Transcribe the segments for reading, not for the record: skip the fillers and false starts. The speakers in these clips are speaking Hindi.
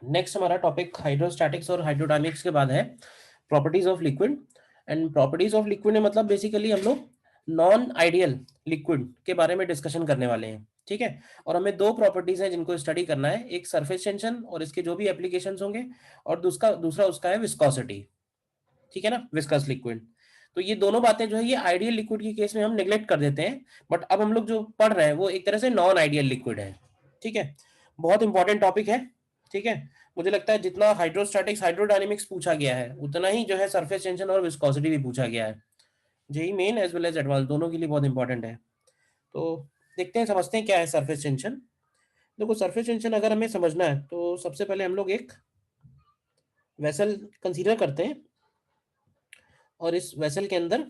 नेक्स्ट हमारा टॉपिक हाइड्रोस्टैटिक्स और हाइड्रोडायनेमिक्स के बाद है properties of liquid. And properties of liquid में मतलब बेसिकली हम लोग नॉन आइडियल लिक्विड के बारे में डिस्कशन करने वाले हैं, ठीक है। और हमें दो प्रॉपर्टीज हैं जिनको स्टडी करना है, एक सरफेस टेंशन और इसके जो भी एप्लीकेशंस होंगे, और दूसरा उसका है विस्कोसिटी, ठीक है ना, विस्कस लिक्विड। तो ये दोनों बातें जो है ये आइडियल लिक्विड के केस में हम नेग्लेक्ट कर देते हैं, बट अब हम लोग जो पढ़ रहे हैं वो एक तरह से नॉन आइडियल लिक्विड है, ठीक है। बहुत इंपॉर्टेंट टॉपिक है, ठीक है। मुझे लगता है जितना हाइड्रोस्टैटिक्स हाइड्रोडायनेमिक्स पूछा गया है उतना ही जो है सरफेस टेंशन और विस्कोसिटी भी पूछा गया है। JEE Main as well as advance दोनों के लिए बहुत इंपॉर्टेंट है। तो देखते हैं, समझते हैं क्या है सरफेस टेंशन। देखो, सरफेस टेंशन अगर हमें समझना है तो सबसे पहले हम लोग एक वेसल कंसीडर करते हैं, और इस वेसल के अंदर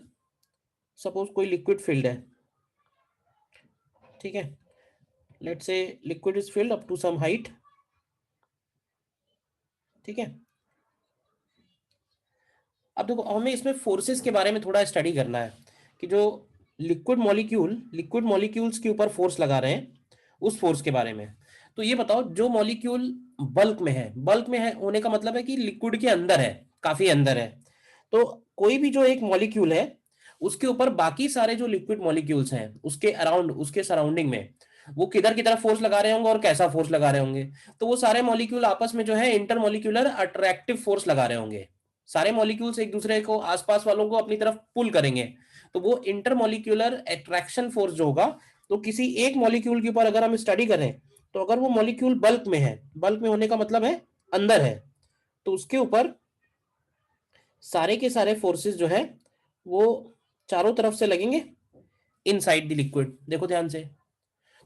सपोज कोई लिक्विड फील्ड है, ठीक है। Let's say liquid is filled up to some height, ठीक है। अब देखो, हमें इसमें फोर्सेस के बारे में थोड़ा स्टडी करना है कि जो लिक्विड मॉलिक्यूल्स के ऊपर फोर्स लगा रहे हैं उस फोर्स के बारे में। तो ये बताओ, जो मॉलिक्यूल बल्क में है होने का मतलब है कि लिक्विड के अंदर है, काफी अंदर है। तो कोई भी जो एक मॉलिक्यूल है उसके ऊपर बाकी सारे जो लिक्विड मॉलिक्यूल्स हैं उसके अराउंड, उसके सराउंडिंग में वो किधर की तरफ फोर्स लगा रहे होंगे और कैसा फोर्स लगा रहे होंगे। तो वो सारे मॉलिक्यूल आपस में जो है इंटरमॉलिक्यूलर अट्रैक्टिव फोर्स लगा रहे होंगे। सारे मॉलिक्यूल्स एक दूसरे को, आसपास वालों को अपनी तरफ पुल करेंगे। तो वो इंटरमॉलिक्यूलर अट्रैक्शन फोर्स जो होगा, तो किसी एक मॉलिक्यूल के ऊपर अगर हम स्टडी करें, तो अगर वो मॉलिक्यूल बल्क में है, बल्क में होने का मतलब है अंदर है, तो उसके ऊपर सारे के सारे फोर्सेस जो है वो चारों तरफ से लगेंगे इनसाइड द लिक्विड। देखो ध्यान से,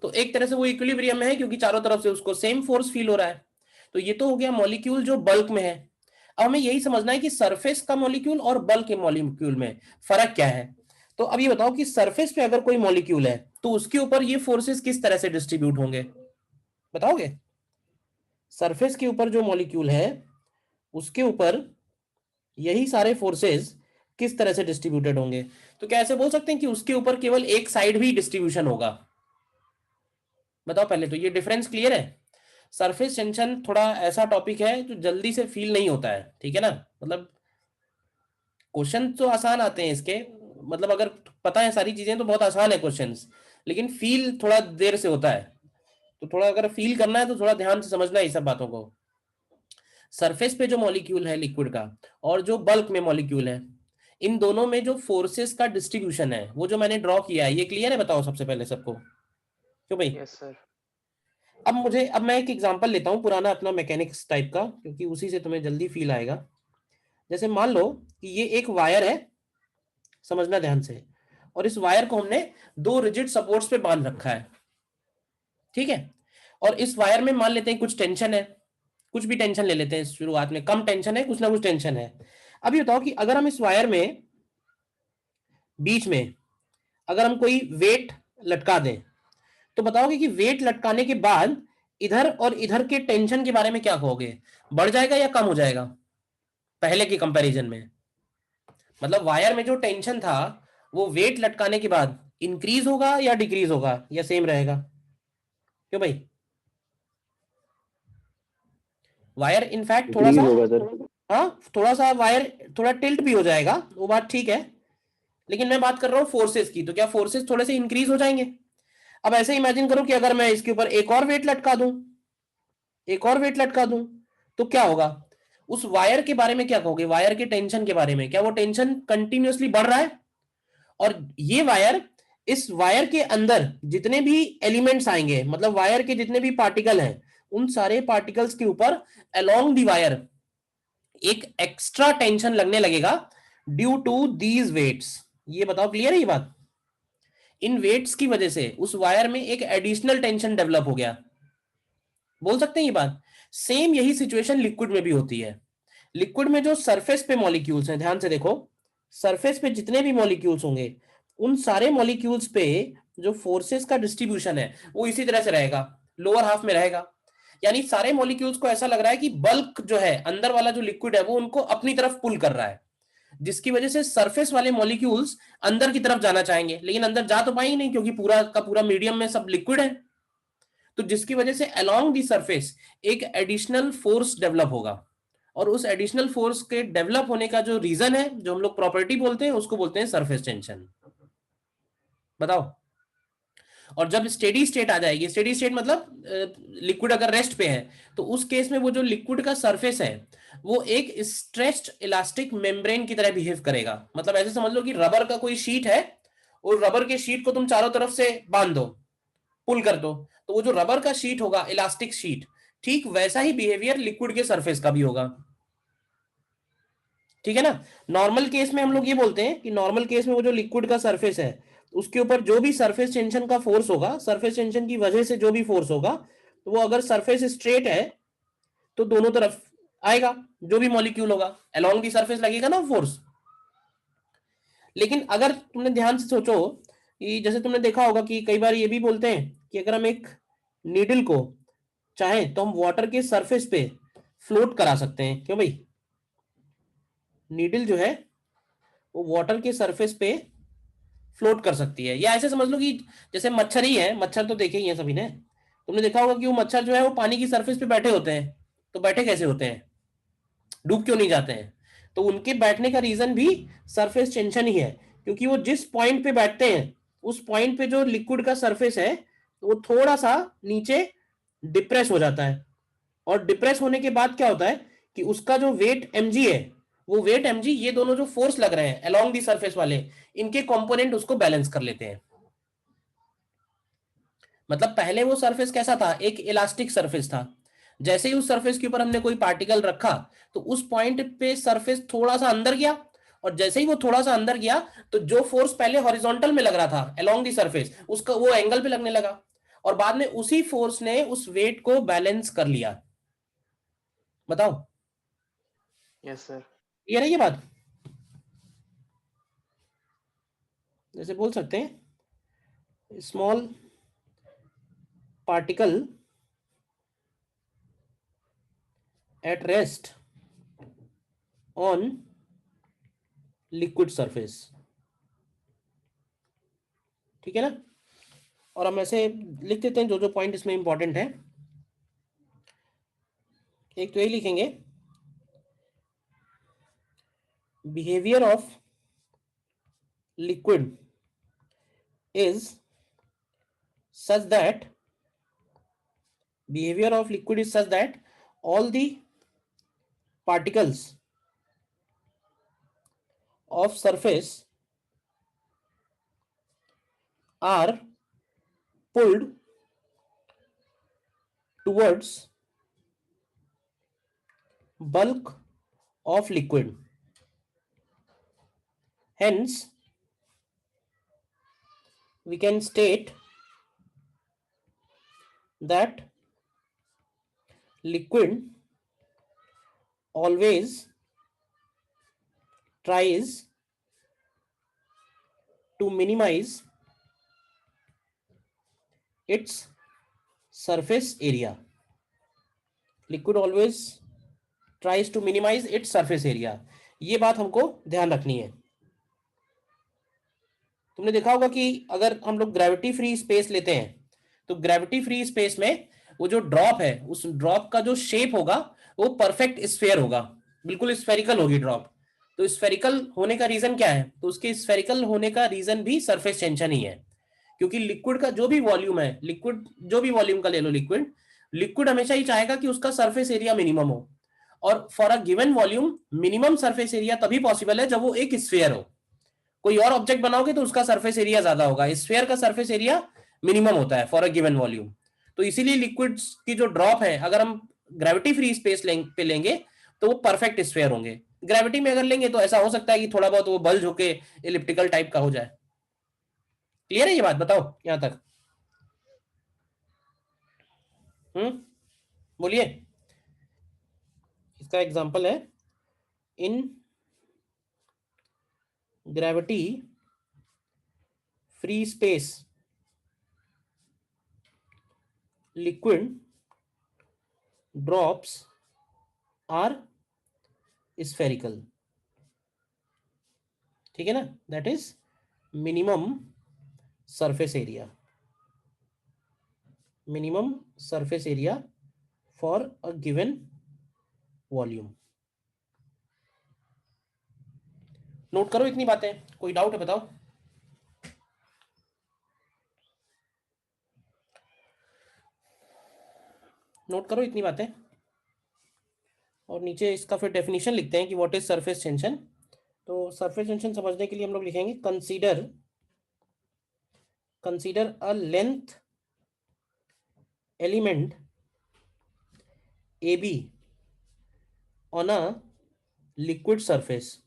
तो एक तरह से वो इक्विलिब्रियम में है क्योंकि चारों तरफ से उसको सेम फोर्स फील हो रहा है। तो ये तो हो गया मॉलिक्यूल जो बल्क में है। अब हमें यही समझना है कि सरफेस का मॉलिक्यूल और बल्क के मॉलिक्यूल में फर्क क्या है। तो अब ये बताओ कि सरफेस पे अगर कोई मॉलिक्यूल है तो उसके ऊपर ये फोर्सेस किस तरह से डिस्ट्रीब्यूट होंगे, बताओगे। सरफेस के ऊपर जो मॉलिक्यूल है उसके ऊपर यही सारे फोर्सेस किस तरह से डिस्ट्रीब्यूटेड होंगे। तो क्या ऐसे बोल सकते हैं कि उसके ऊपर केवल एक साइड भी डिस्ट्रीब्यूशन होगा, बताओ पहले तो ये डिफरेंस क्लियर है। सरफेस टेंशन थोड़ा ऐसा टॉपिक है जो जल्दी से फील नहीं होता है, ठीक है ना। मतलब क्वेश्चन तो आसान आते हैं इसके, मतलब अगर पता है सारी चीजें तो बहुत आसान है क्वेश्चंस, लेकिन फील थोड़ा देर से होता है। तो थोड़ा अगर फील करना है तो थोड़ा ध्यान से समझना है इस सब बातों को। सरफेस पे जो मॉलिक्यूल है लिक्विड का और जो बल्क में मॉलिक्यूल है, इन दोनों में जो फोर्सेस का डिस्ट्रीब्यूशन है वो जो मैंने ड्रॉ किया है, ये क्लियर है, बताओ सबसे पहले सबको, क्यों भाई। Yes sir. अब मैं एक एग्जांपल लेता हूँ पुराना अपना मैकेनिक्स टाइप का, क्योंकि उसी से तुम्हें जल्दी फील आएगा। जैसे मान लो कि ये एक वायर है, समझना ध्यान से, और इस वायर को हमने दो रिजिड सपोर्ट्स पे बांध रखा है, ठीक है। और इस वायर में मान लेते हैं कुछ टेंशन है, कुछ भी टेंशन ले लेते हैं, शुरुआत में कम टेंशन है, कुछ ना कुछ टेंशन है। अभी बताओ कि अगर हम इस वायर में बीच में अगर हम कोई वेट लटका दें, तो बताओगे कि वेट लटकाने के बाद इधर और इधर के टेंशन के बारे में क्या कहोगे, बढ़ जाएगा या कम हो जाएगा पहले के कंपैरिजन में। मतलब वायर में जो टेंशन था वो वेट लटकाने के बाद इंक्रीज होगा या डिक्रीज होगा या सेम रहेगा, क्यों भाई। वायर इनफैक्ट थोड़ा सा, इंक्रीज होगा सर। हाँ, थोड़ा सा वायर थोड़ा टिल्ट भी हो जाएगा, वो बात ठीक है। लेकिन मैं बात कर रहा हूँ फोर्सेस की, तो क्या फोर्सेस थोड़े से इंक्रीज हो जाएंगे। अब ऐसे इमेजिन करो कि अगर मैं इसके ऊपर एक और वेट लटका दूं, एक और वेट लटका दूं, तो क्या होगा। उस वायर के बारे में क्या कहोगे, वायर के टेंशन के बारे में, क्या वो टेंशन कंटिन्यूअसली बढ़ रहा है। और ये वायर, इस वायर के अंदर जितने भी एलिमेंट्स आएंगे, मतलब वायर के जितने भी पार्टिकल हैं, उन सारे पार्टिकल्स के ऊपर अलोंग दी वायर एक एक्स्ट्रा टेंशन लगने लगेगा ड्यू टू दीज वेट्स। ये बताओ क्लियर है ये बात। इन वेट्स की वजह से उस वायर में एक एडिशनल टेंशन डेवलप हो गया, बोल सकते हैं ये बात। सेम यही सिचुएशन लिक्विड में भी होती है। लिक्विड में जो सरफेस पे मॉलिक्यूल्स हैं, ध्यान से देखो, सरफेस पे जितने भी मॉलिक्यूल्स होंगे उन सारे मॉलिक्यूल्स पे जो फोर्सेस का डिस्ट्रीब्यूशन है वो इसी तरह से रहेगा, लोअर हाफ में रहेगा। यानी सारे मॉलिक्यूल्स को ऐसा लग रहा है कि बल्क जो है, अंदर वाला जो लिक्विड है वो उनको अपनी तरफ पुल कर रहा है, जिसकी वजह से सरफेस वाले मॉलिक्यूल्स अंदर की तरफ जाना चाहेंगे, लेकिन अंदर जा तो पाएंगे नहीं क्योंकि पूरा का पूरा मीडियम में सब लिक्विड है। तो जिसकी वजह से अलोंग दी सरफेस एक एडिशनल फोर्स डेवलप होगा, और उस एडिशनल फोर्स के डेवलप होने का जो रीजन है, जो हम लोग प्रॉपर्टी बोलते हैं, उसको बोलते हैं सरफेस टेंशन। बताओ। और जब स्टेडी स्टेट आ जाएगी, स्टेडी स्टेट मतलब लिक्विड अगर रेस्ट पे है, तो उस केस में वो जो लिक्विड का सरफेस है वो एक स्ट्रेच्ड इलास्टिक मेम्ब्रेन की तरह बिहेव करेगा। मतलब ऐसे समझ लो कि रबर का कोई शीट है, और रबर के शीट को तुम चारों तरफ से बांध दो, पुल कर दो, तो वो जो रबर का शीट होगा, इलास्टिक शीट, ठीक वैसा ही बिहेवियर लिक्विड के सरफेस का भी होगा। ठीक है ना। नॉर्मल केस में हम लोग ये बोलते हैं कि नॉर्मल केस में वो जो लिक्विड का सरफेस है, उसके ऊपर जो भी सरफेस टेंशन का फोर्स होगा, सरफेस टेंशन की वजह से जो भी फोर्स होगा, तो वो अगर सरफेस स्ट्रेट है तो दोनों तरफ आएगा, जो भी मॉलिक्यूल होगा अलोंग दी सरफेस लगेगा ना फोर्स। लेकिन अगर तुमने ध्यान से सोचो कि जैसे तुमने देखा होगा कि कई बार ये भी बोलते हैं कि अगर हम एक नीडल को चाहे तो हम वाटर के सरफेस पे फ्लोट करा सकते हैं। क्यों भाई? नीडल जो है वो वाटर के सरफेस पे फ्लोट कर सकती है। या ऐसे समझ लो कि जैसे मच्छर ही है, मच्छर तो देखे ही है सभी ने, तुमने देखा होगा कि वो मच्छर जो है वो पानी की सरफेस पे बैठे होते हैं। तो बैठे कैसे होते हैं? डूब क्यों नहीं जाते हैं? तो उनके बैठने का रीजन भी सरफेस टेंशन ही है, क्योंकि वो जिस पॉइंट पे बैठते हैं उस पॉइंट पे जो लिक्विड का सरफेस है वो थोड़ा सा नीचे डिप्रेस हो जाता है। और डिप्रेस होने के बाद क्या होता है कि उसका जो वेट mg है, वो वेट mg, ये दोनों जो फोर्स लग रहे हैं अलोंग दी सरफेस वाले, इनके कंपोनेंट उसको बैलेंस कर लेते हैं। मतलब पहले वो सरफेस कैसा था? एक इलास्टिक सरफेस था। जैसे ही उस सरफेस के ऊपर हमने कोई पार्टिकल रखा, तो उस पॉइंट पे सरफेस थोड़ा सा अंदर गया, और जैसे ही वो थोड़ा सा अंदर गया, तो जो फोर्स पहले हॉरिजॉन्टल में लग रहा था अलोंग दी सरफेस, उसका वो एंगल पे लगने लगा, और बाद में उसी फोर्स ने उस वेट को बैलेंस कर लिया। बताओ। Yes sir. ये रही ये बात। जैसे बोल सकते हैं small particle at rest on liquid surface. ठीक है ना। और हम ऐसे लिख देते हैं जो जो पॉइंट इसमें इंपॉर्टेंट है। एक तो यही लिखेंगे, behaviour of liquid is such that, behavior of liquid is such that all the particles of surface are pulled towards bulk of liquid. Hence, we can state that liquid always tries to minimize its surface area. Liquid always tries to minimize its surface area. ये बात हमको ध्यान रखनी है। तुमने देखा होगा कि अगर हम लोग ग्रेविटी फ्री स्पेस लेते हैं, तो ग्रेविटी फ्री स्पेस में वो जो ड्रॉप है, उस ड्रॉप का जो शेप होगा वो परफेक्ट स्फेयर होगा, बिल्कुल स्फेरिकल होगी ड्रॉप। तो स्फेरिकल होने का रीजन क्या है? तो उसके स्फेरिकल होने का रीजन भी सरफेस टेंशन ही है। क्योंकि लिक्विड का जो भी वॉल्यूम है, लिक्विड जो भी वॉल्यूम का ले लो, लिक्विड लिक्विड हमेशा ही चाहेगा कि उसका सरफेस एरिया मिनिमम हो। और for a given volume minimum surface area तभी पॉसिबल है जब वो एक स्फेयर हो। कोई और ऑब्जेक्ट बनाओगे तो उसका सरफेस एरिया ज्यादा होगा, स्फेयर का सरफेस एरिया मिनिमम होता है फॉर अ गिवन वॉल्यूम। तो इसीलिए लिक्विड्स की जो ड्रॉप है, अगर हम ग्रेविटी फ्री स्पेस पे लेंगे तो वो परफेक्ट स्फेयर होंगे। ग्रेविटी में अगर लेंगे तो ऐसा हो सकता है कि थोड़ा बहुत वो बल्ज होके इलिप्टिकल टाइप का हो जाए। क्लियर है ये बात? बताओ यहां तक। बोलिए। इसका एग्जांपल है, in gravity free space liquid drops are spherical. ठीक है ना। That is minimum surface area, minimum surface area for a given volume. Note करो इतनी बातें, कोई डाउट है बताओ। नोट करो इतनी बातें, और नीचे इसका फिर डेफिनेशन लिखते हैं कि व्हाट इज सरफेस टेंशन। तो सरफेस टेंशन समझने के लिए हम लोग लिखेंगे consider a length element A be on a liquid surface.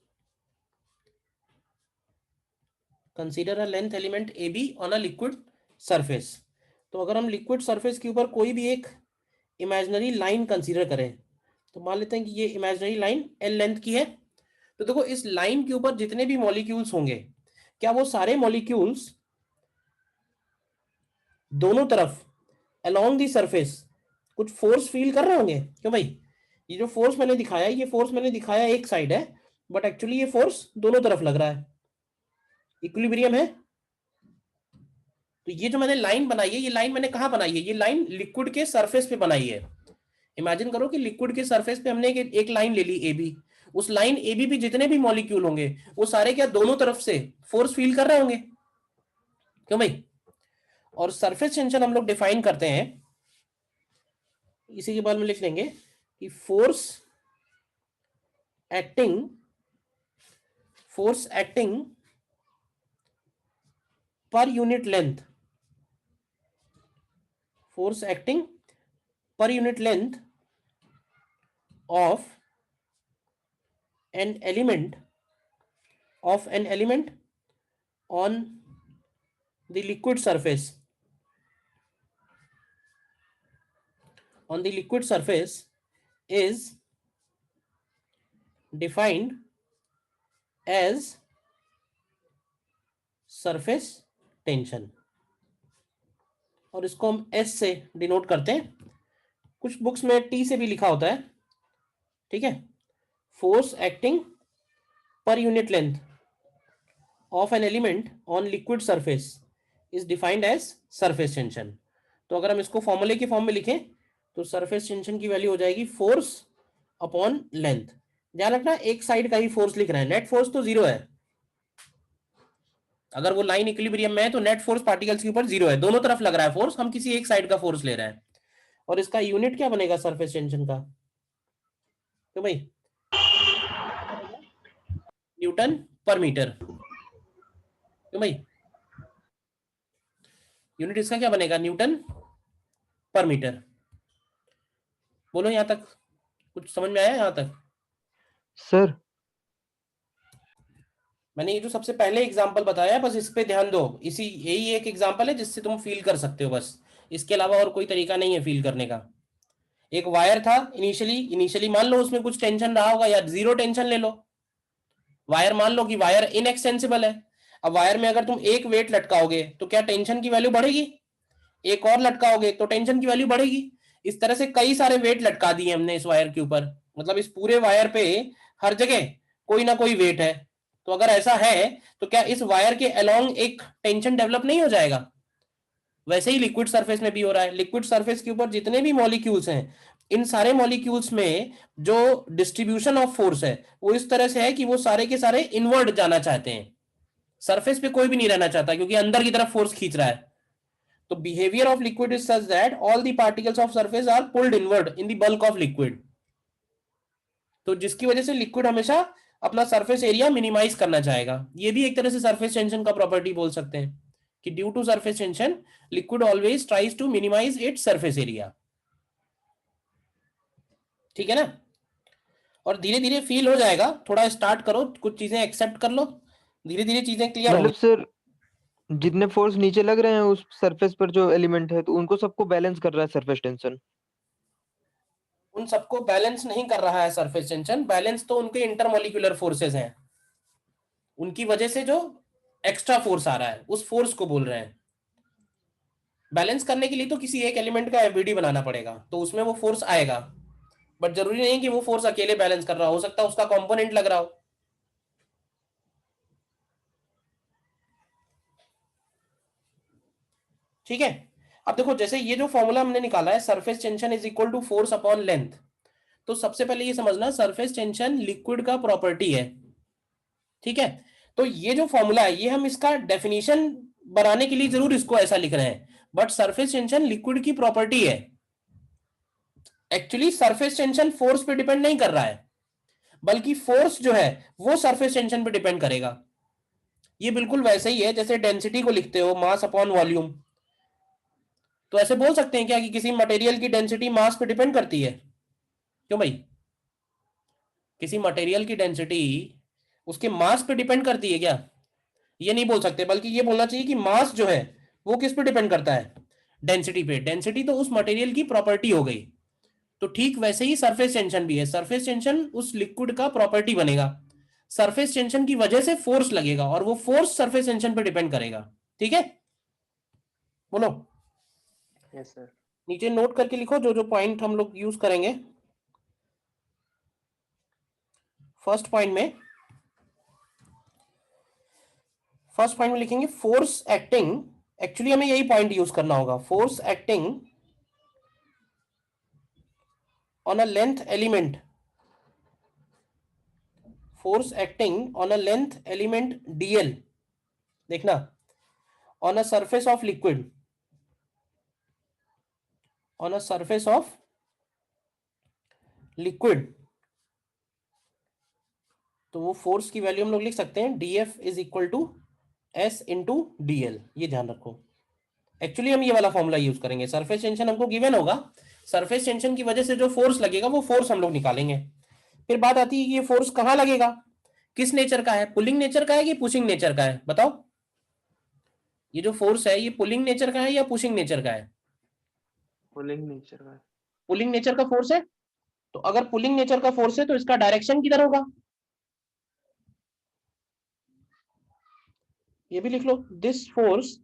Consider a length element A be on a liquid surface. तो अगर हम लिक्विड सरफेस के ऊपर कोई भी एक इमेजिनरी लाइन कंसीडर करें, तो मान लेते हैं कि ये इमेजिनरी लाइन एल लेंथ की है। तो देखो इस लाइन के ऊपर जितने भी मॉलिक्यूल्स होंगे, क्या वो सारे मॉलिक्यूल्स दोनों तरफ अलोंग दी सरफेस कुछ फोर्स फील कर रहे होंगे? क्यों भाई, ये जो फोर्स मैंने दिखाया, ये फोर्स मैंने दिखाया एक साइड है, बट एक्चुअली ये फोर्स दोनों तरफ लग रहा है, इक्विलिब्रियम है। तो ये जो मैंने लाइन बनाई है, ये लाइन मैंने कहां बनाई है? ये लाइन लिक्विड के सरफेस पे बनाई है। इमेजिन करो कि लिक्विड के सरफेस पे हमने एक लाइन ले ली ए बी। उस लाइन ए बी पे जितने भी मॉलिक्यूल होंगे, वो सारे क्या दोनों तरफ से फोर्स फील कर रहे होंगे? क्यों भाई? और सरफेस टेंशन हम लोग डिफाइन करते हैं, इसी के बाद में लिख लेंगे कि फोर्स एक्टिंग पर यूनिट लेंथ, फोर्स एक्टिंग पर unit length of an element on the liquid surface is defined as surface tension, और इसको हम S से डिनोट करते हैं। कुछ बुक्स में T से भी लिखा होता है, ठीक है। फोर्स एक्टिंग पर unit length of an element on liquid surface is defined as surface tension. तो अगर हम इसको फॉर्मूले के फॉर्म में लिखें, तो सरफेस टेंशन की वैल्यू हो जाएगी फोर्स अपॉन लेंथ। ध्यान रखना एक साइड का ही फोर्स लिख रहे हैं, नेट फोर्स तो जीरो है। अगर वो लाइन इक्विलिब्रियम में है तो नेट फोर्स पार्टिकल्स के ऊपर जीरो है, दोनों तरफ लग रहा है फोर्स, हम किसी एक साइड का फोर्स ले रहे हैं। और इसका यूनिट क्या बनेगा सरफेस टेंशन का? तो भाई न्यूटन पर मीटर। तो भाई यूनिट इसका क्या बनेगा? न्यूटन पर मीटर। बोलो यहां तक कुछ समझ में आया? यहां तक सर मैंने ये जो सबसे पहले एग्जांपल बताया, बस इस पे ध्यान दो। इसी यही एक एग्जांपल है जिससे तुम फील कर सकते हो, बस इसके अलावा और कोई तरीका नहीं है फील करने का। एक वायर था इनिशियली मान लो उसमें कुछ टेंशन रहा होगा, या जीरो टेंशन ले लो। वायर मान लो कि वायर इनएक्सटेंसिबल है। अब वायर में अगर तुम एक वेट लटकाओगे तो क्या टेंशन की वैल्यू बढ़ेगी? एक और लटकाओगे तो टेंशन की वैल्यू बढ़ेगी। इस तरह से कई सारे वेट लटका दिए हमने इस वायर के ऊपर, मतलब इस पूरे वायर पे हर जगह कोई ना कोई वेट है। तो अगर ऐसा है तो क्या इस वायर के अलोंग एक टेंशन डेवलप नहीं हो जाएगा? वैसे ही लिक्विड सरफेस में भी हो रहा है। लिक्विड सरफेस के ऊपर जितने भी मॉलिक्यूल्स हैं, इन सारे मॉलिक्यूल्स में जो डिस्ट्रीब्यूशन ऑफ फोर्स है वो इस तरह से है कि वो सारे के सारे इनवर्ड जाना चाहते हैं। सरफेस पे कोई भी नहीं रहना चाहता, क्योंकि अंदर की तरफ फोर्स खींच रहा है। तो behaviour of liquid is such that all the particles of surface are pulled inward in the bulk of liquid. तो जिसकी वजह से लिक्विड हमेशा अपना सरफेस एरिया मिनिमाइज करना चाहेगा। ये भी एक तरह से सरफेस टेंशन का प्रॉपर्टी बोल सकते हैं कि due to surface tension liquid always tries to minimise its surface area. ठीक है ना? और धीरे धीरे फील हो जाएगा, थोड़ा स्टार्ट करो, कुछ चीजें एक्सेप्ट कर लो, धीरे धीरे चीजें क्लियर मतलब होंगी। सर जितने फोर्स नीचे लग रहे हैं उस सरफेस पर जो एलिमेंट है तो उनको सबको बैलेंस कर रहा है सरफेस टेंशन। उन सबको बैलेंस नहीं कर रहा है सरफेस टेंशन, बैलेंस तो उनके इंटरमोलिकुलर फोर्सेस हैं। उनकी वजह से जो एक्स्ट्रा फोर्स आ रहा है उस फोर्स को बोल रहे हैं। बैलेंस करने के लिए तो किसी एक एलिमेंट का एफबीडी बनाना पड़ेगा, तो उसमें वो फोर्स आएगा। बट जरूरी नहीं कि वो फोर्स अकेले बैलेंस कर रहा हो सकता है उसका कंपोनेंट लग रहा हो। ठीक है? अब देखो जैसे ये जो फॉर्मूला हमने निकाला है, surface tension is equal to force upon length, तो सबसे पहले ये समझना सरफेस टेंशन लिक्विड का प्रॉपर्टी है, ठीक है। तो ये जो फॉर्मूला है ये हम इसका डेफिनेशन बनाने के लिए जरूर इसको ऐसा लिख रहे हैं, बट सरफेस टेंशन लिक्विड की प्रॉपर्टी है। एक्चुअली सरफेस टेंशन फोर्स पे डिपेंड नहीं कर रहा है, बल्कि फोर्स जो है वो सरफेस टेंशन पे डिपेंड करेगा। ये बिल्कुल वैसे ही है जैसे डेंसिटी को लिखते हो मास अपॉन वॉल्यूम। तो ऐसे बोल सकते हैं क्या कि किसी मटेरियल की डेंसिटी मास पे डिपेंड करती है? क्यों भाई, किसी मटेरियल की डेंसिटी उसके मास पे डिपेंड करती है क्या? ये नहीं बोल सकते, बल्कि ये बोलना चाहिए कि मास जो है वो किस पे डिपेंड करता है? डेंसिटी पे। डेंसिटी तो उस मटेरियल की प्रॉपर्टी हो गई। तो ठीक वैसे ही सरफेस टेंशन भी है, सरफेस टेंशन उस लिक्विड का प्रॉपर्टी बनेगा, सरफेस टेंशन की वजह से फोर्स लगेगा और वो फोर्स सरफेस टेंशन पे डिपेंड करेगा। ठीक है, बोलो। Yes sir. नीचे नोट करके लिखो जो जो पॉइंट हम लोग यूज करेंगे। फर्स्ट पॉइंट में लिखेंगे फोर्स एक्टिंग। एक्चुअली हमें यही पॉइंट यूज करना होगा, force acting on a length element, force acting on a length element DL. देखना, on a surface of liquid, on a surface of liquid, तो वो फोर्स की वैल्यू हम लोग लिख सकते हैं dF is equal to S into DL. ये ध्यान रखो। एक्चुअली हम ये वाला फॉर्मूला यूज करेंगे, सरफेस टेंशन हमको गिवन होगा, सरफेस टेंशन की वजह से जो फोर्स लगेगा वो फोर्स हम लोग निकालेंगे। फिर बात आती है कि ये फोर्स कहाँ लगेगा, किस नेचर का है, पुलिंग नेचर का है कि पुशिंग नेचर का है? बताओ, ये जो फोर्स है ये पुलिंग नेचर का है या पुशिंग नेचर का है? पुलिंग नेचर का। पुलिंग नेचर का फोर्स है। तो अगर पुलिंग नेचर का फोर्स है तो इसका डायरेक्शन किधर होगा? ये भी लिख लो, this force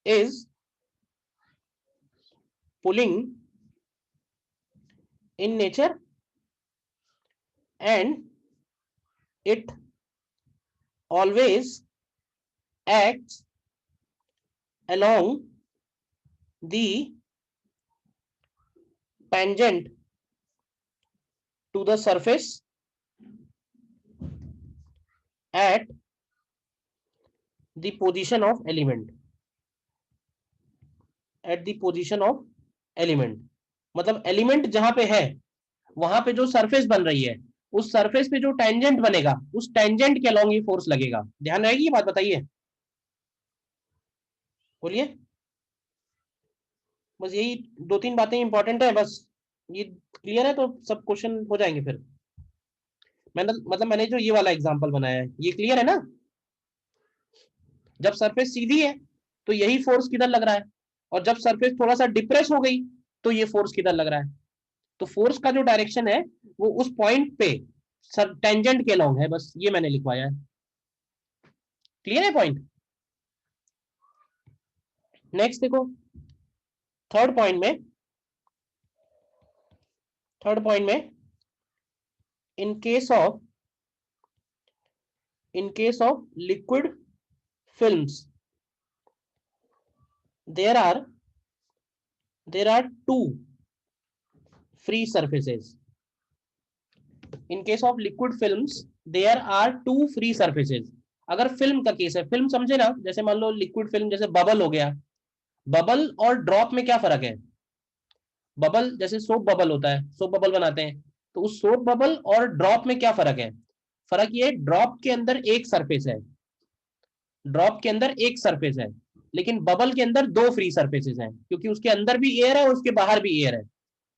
is pulling in nature and it always acts along the tangent to the surface at the position of element, at the position of element। मतलब एलिमेंट जहां पे है वहां पे जो सरफेस बन रही है उस सरफेस पे जो टेंजेंट बनेगा उस टेंजेंट के अलोंग ये फोर्स लगेगा। ध्यान रहेगी ये बात, बताइए, बोलिए। बस यही दो तीन बातें इंपॉर्टेंट है, बस ये क्लियर है तो सब क्वेश्चन हो जाएंगे। फिर मैंने जो ये वाला एग्जांपल बनाया है ये क्लियर है ना? जब सरफेस सीधी है तो यही फोर्स किधर लग रहा है, और जब सरफेस थोड़ा सा डिप्रेस हो गई तो ये फोर्स किधर लग रहा है। तो फोर्स का जो डायरेक्शन है वो उस पॉइंट पे सर टेंजेंट के लॉन्ग है, बस ये मैंने लिखवाया है। क्लियर है पॉइंट? नेक्स्ट देखो, थर्ड पॉइंट में, इन case of liquid films there are two free surfaces. In case of liquid films there are two free surfaces। अगर फिल्म का केस है, फिल्म समझे ना, जैसे मान लो लिक्विड फिल्म, जैसे बबल हो गया, बबल और ड्रॉप में क्या फर्क है? बबल जैसे सोप बबल होता है, सोप बबल बनाते हैं, तो उस सोप बबल और ड्रॉप में क्या फर्क है? फर्क ये है ड्रॉप के अंदर एक सरफेस है, ड्रॉप के अंदर एक सरफेस है, लेकिन बबल के अंदर दो फ्री सरफेसेस हैं, क्योंकि उसके अंदर भी एयर है और उसके बाहर भी एयर है।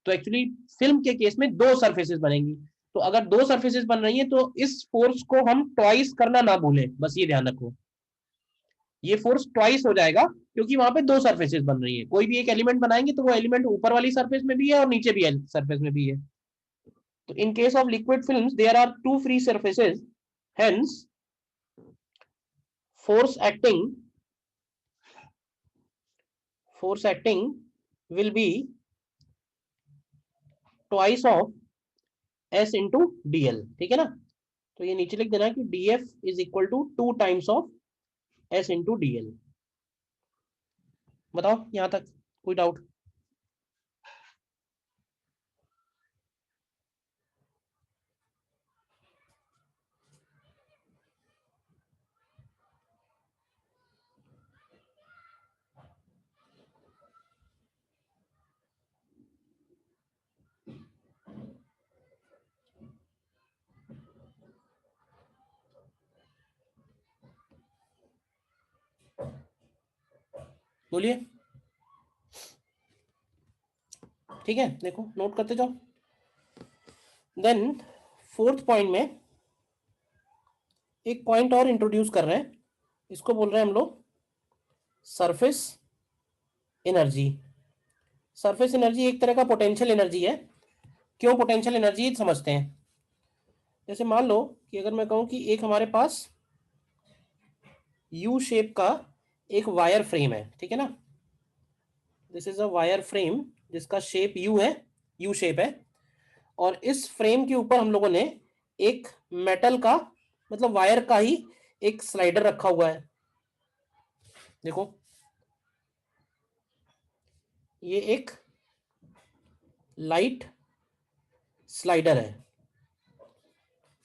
तो एक्चुअली फिल्म के केस में दो सरफेसेस बनेंगी। तो अगर दो सरफेसेस बन रही हैं तो इस फोर्स को हम ट्वाइस करना ना भूलें, बस ये ध्यान रखो। ये फोर्स ट्वाइस हो जाएगा क्योंकि वहां पे दो सरफेसेस बन रही है। कोई भी एक एलिमेंट बनाएंगे तो वो एलिमेंट ऊपर वाली सरफेस में भी है और नीचे भी सरफेस में भी है। तो in case of liquid films there are two free surfaces, hence force acting will be twice of s into dl। ठीक है ना? तो ये नीचे लिख देना कि df is equal to 2 times of s into dl। बताओ यहां तक कोई डाउट? बोलिए। ठीक है, देखो नोट करते जाओ। देन फोर्थ पॉइंट में एक पॉइंट और इंट्रोड्यूस कर रहे हैं, इसको बोल रहे हैं हम लोग सरफेस एनर्जी। सरफेस एनर्जी एक तरह का पोटेंशियल एनर्जी है। क्यों पोटेंशियल एनर्जी समझते हैं। जैसे मान लो कि अगर मैं कहूं कि एक हमारे पास यू शेप का एक वायर फ्रेम है, ठीक है ना। This is a wire frame जिसका शेप यू है, यू शेप है। और इस फ्रेम के ऊपर हम लोगों ने एक मेटल का, मतलब वायर का ही एक स्लाइडर रखा हुआ है। देखो ये एक लाइट स्लाइडर है,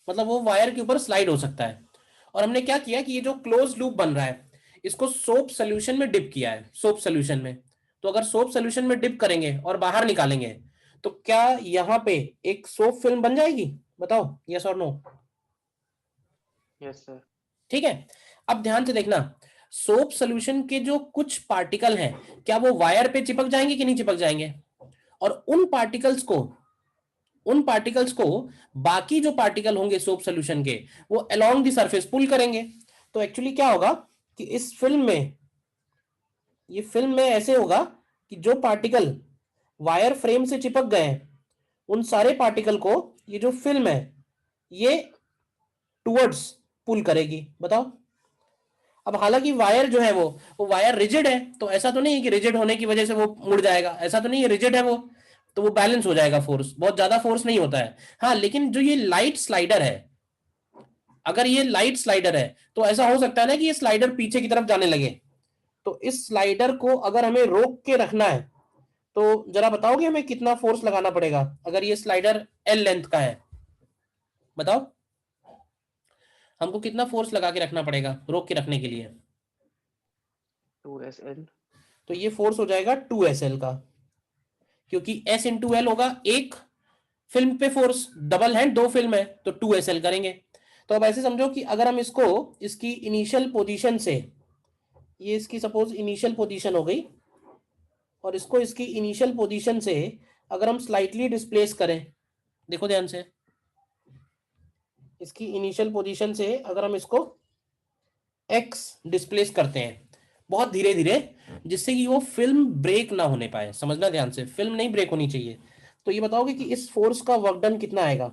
मतलब वो वायर के ऊपर स्लाइड हो सकता है। और हमने क्या किया कि ये जो क्लोज लूप बन रहा है इसको सोप सोल्यूशन में डिप किया है, सोप सोल्यूशन में। तो अगर सोप सोल्यूशन में डिप करेंगे और बाहर निकालेंगे तो क्या यहाँ पे एक सोप फिल्म बन जाएगी? बताओ यस और नो। Yes sir. ठीक है, अब ध्यान से देखना, सोप सोल्यूशन के जो कुछ पार्टिकल हैं क्या वो वायर पे चिपक जाएंगे कि नहीं चिपक जाएंगे? और उन पार्टिकल्स को बाकी जो पार्टिकल होंगे सोप सोल्यूशन के वो अलोंग द सरफेस पुल करेंगे। तो एक्चुअली क्या होगा कि इस फिल्म में, ये फिल्म में ऐसे होगा कि जो पार्टिकल वायर फ्रेम से चिपक गए हैं उन सारे पार्टिकल को ये जो फिल्म है ये टुवर्ड्स पुल करेगी। बताओ। अब हालांकि वायर जो है वो वायर रिजिड है, तो ऐसा तो नहीं है कि रिजिड होने की वजह से वो मुड़ जाएगा, ऐसा तो नहीं है, रिजिड है वो। तो वो बैलेंस हो जाएगा, फोर्स बहुत ज्यादा फोर्स नहीं होता है। हाँ लेकिन जो ये लाइट स्लाइडर है, अगर ये लाइट स्लाइडर है तो ऐसा हो सकता है ना कि ये स्लाइडर पीछे की तरफ जाने लगे। तो इस स्लाइडर को अगर हमें रोक के रखना है तो जरा बताओगे हमें कितना फोर्स लगाना पड़ेगा अगर ये स्लाइडर एल लेंथ का है? बताओ हमको कितना फोर्स लगा के रखना पड़ेगा रोक के रखने के लिए? 2SL। तो ये फोर्स हो जाएगा 2SL का, क्योंकि S इंटू एल होगा एक फिल्म पे फोर्स, डबल है, दो फिल्म है तो 2SL करेंगे। तो अब ऐसे समझो कि अगर हम इसको इसकी इनिशियल पोजीशन से, ये इसकी सपोज इनिशियल पोजीशन हो गई, और इसको इसकी इनिशियल पोजीशन से अगर हम स्लाइटली डिस्प्लेस करें, देखो ध्यान से, इसकी इनिशियल पोजीशन से अगर हम इसको x डिस्प्लेस करते हैं बहुत धीरे धीरे, जिससे कि वो फिल्म ब्रेक ना होने पाए। समझना ध्यान से, फिल्म नहीं ब्रेक होनी चाहिए। तो ये बताओगे कि इस फोर्स का वर्क डन कितना आएगा?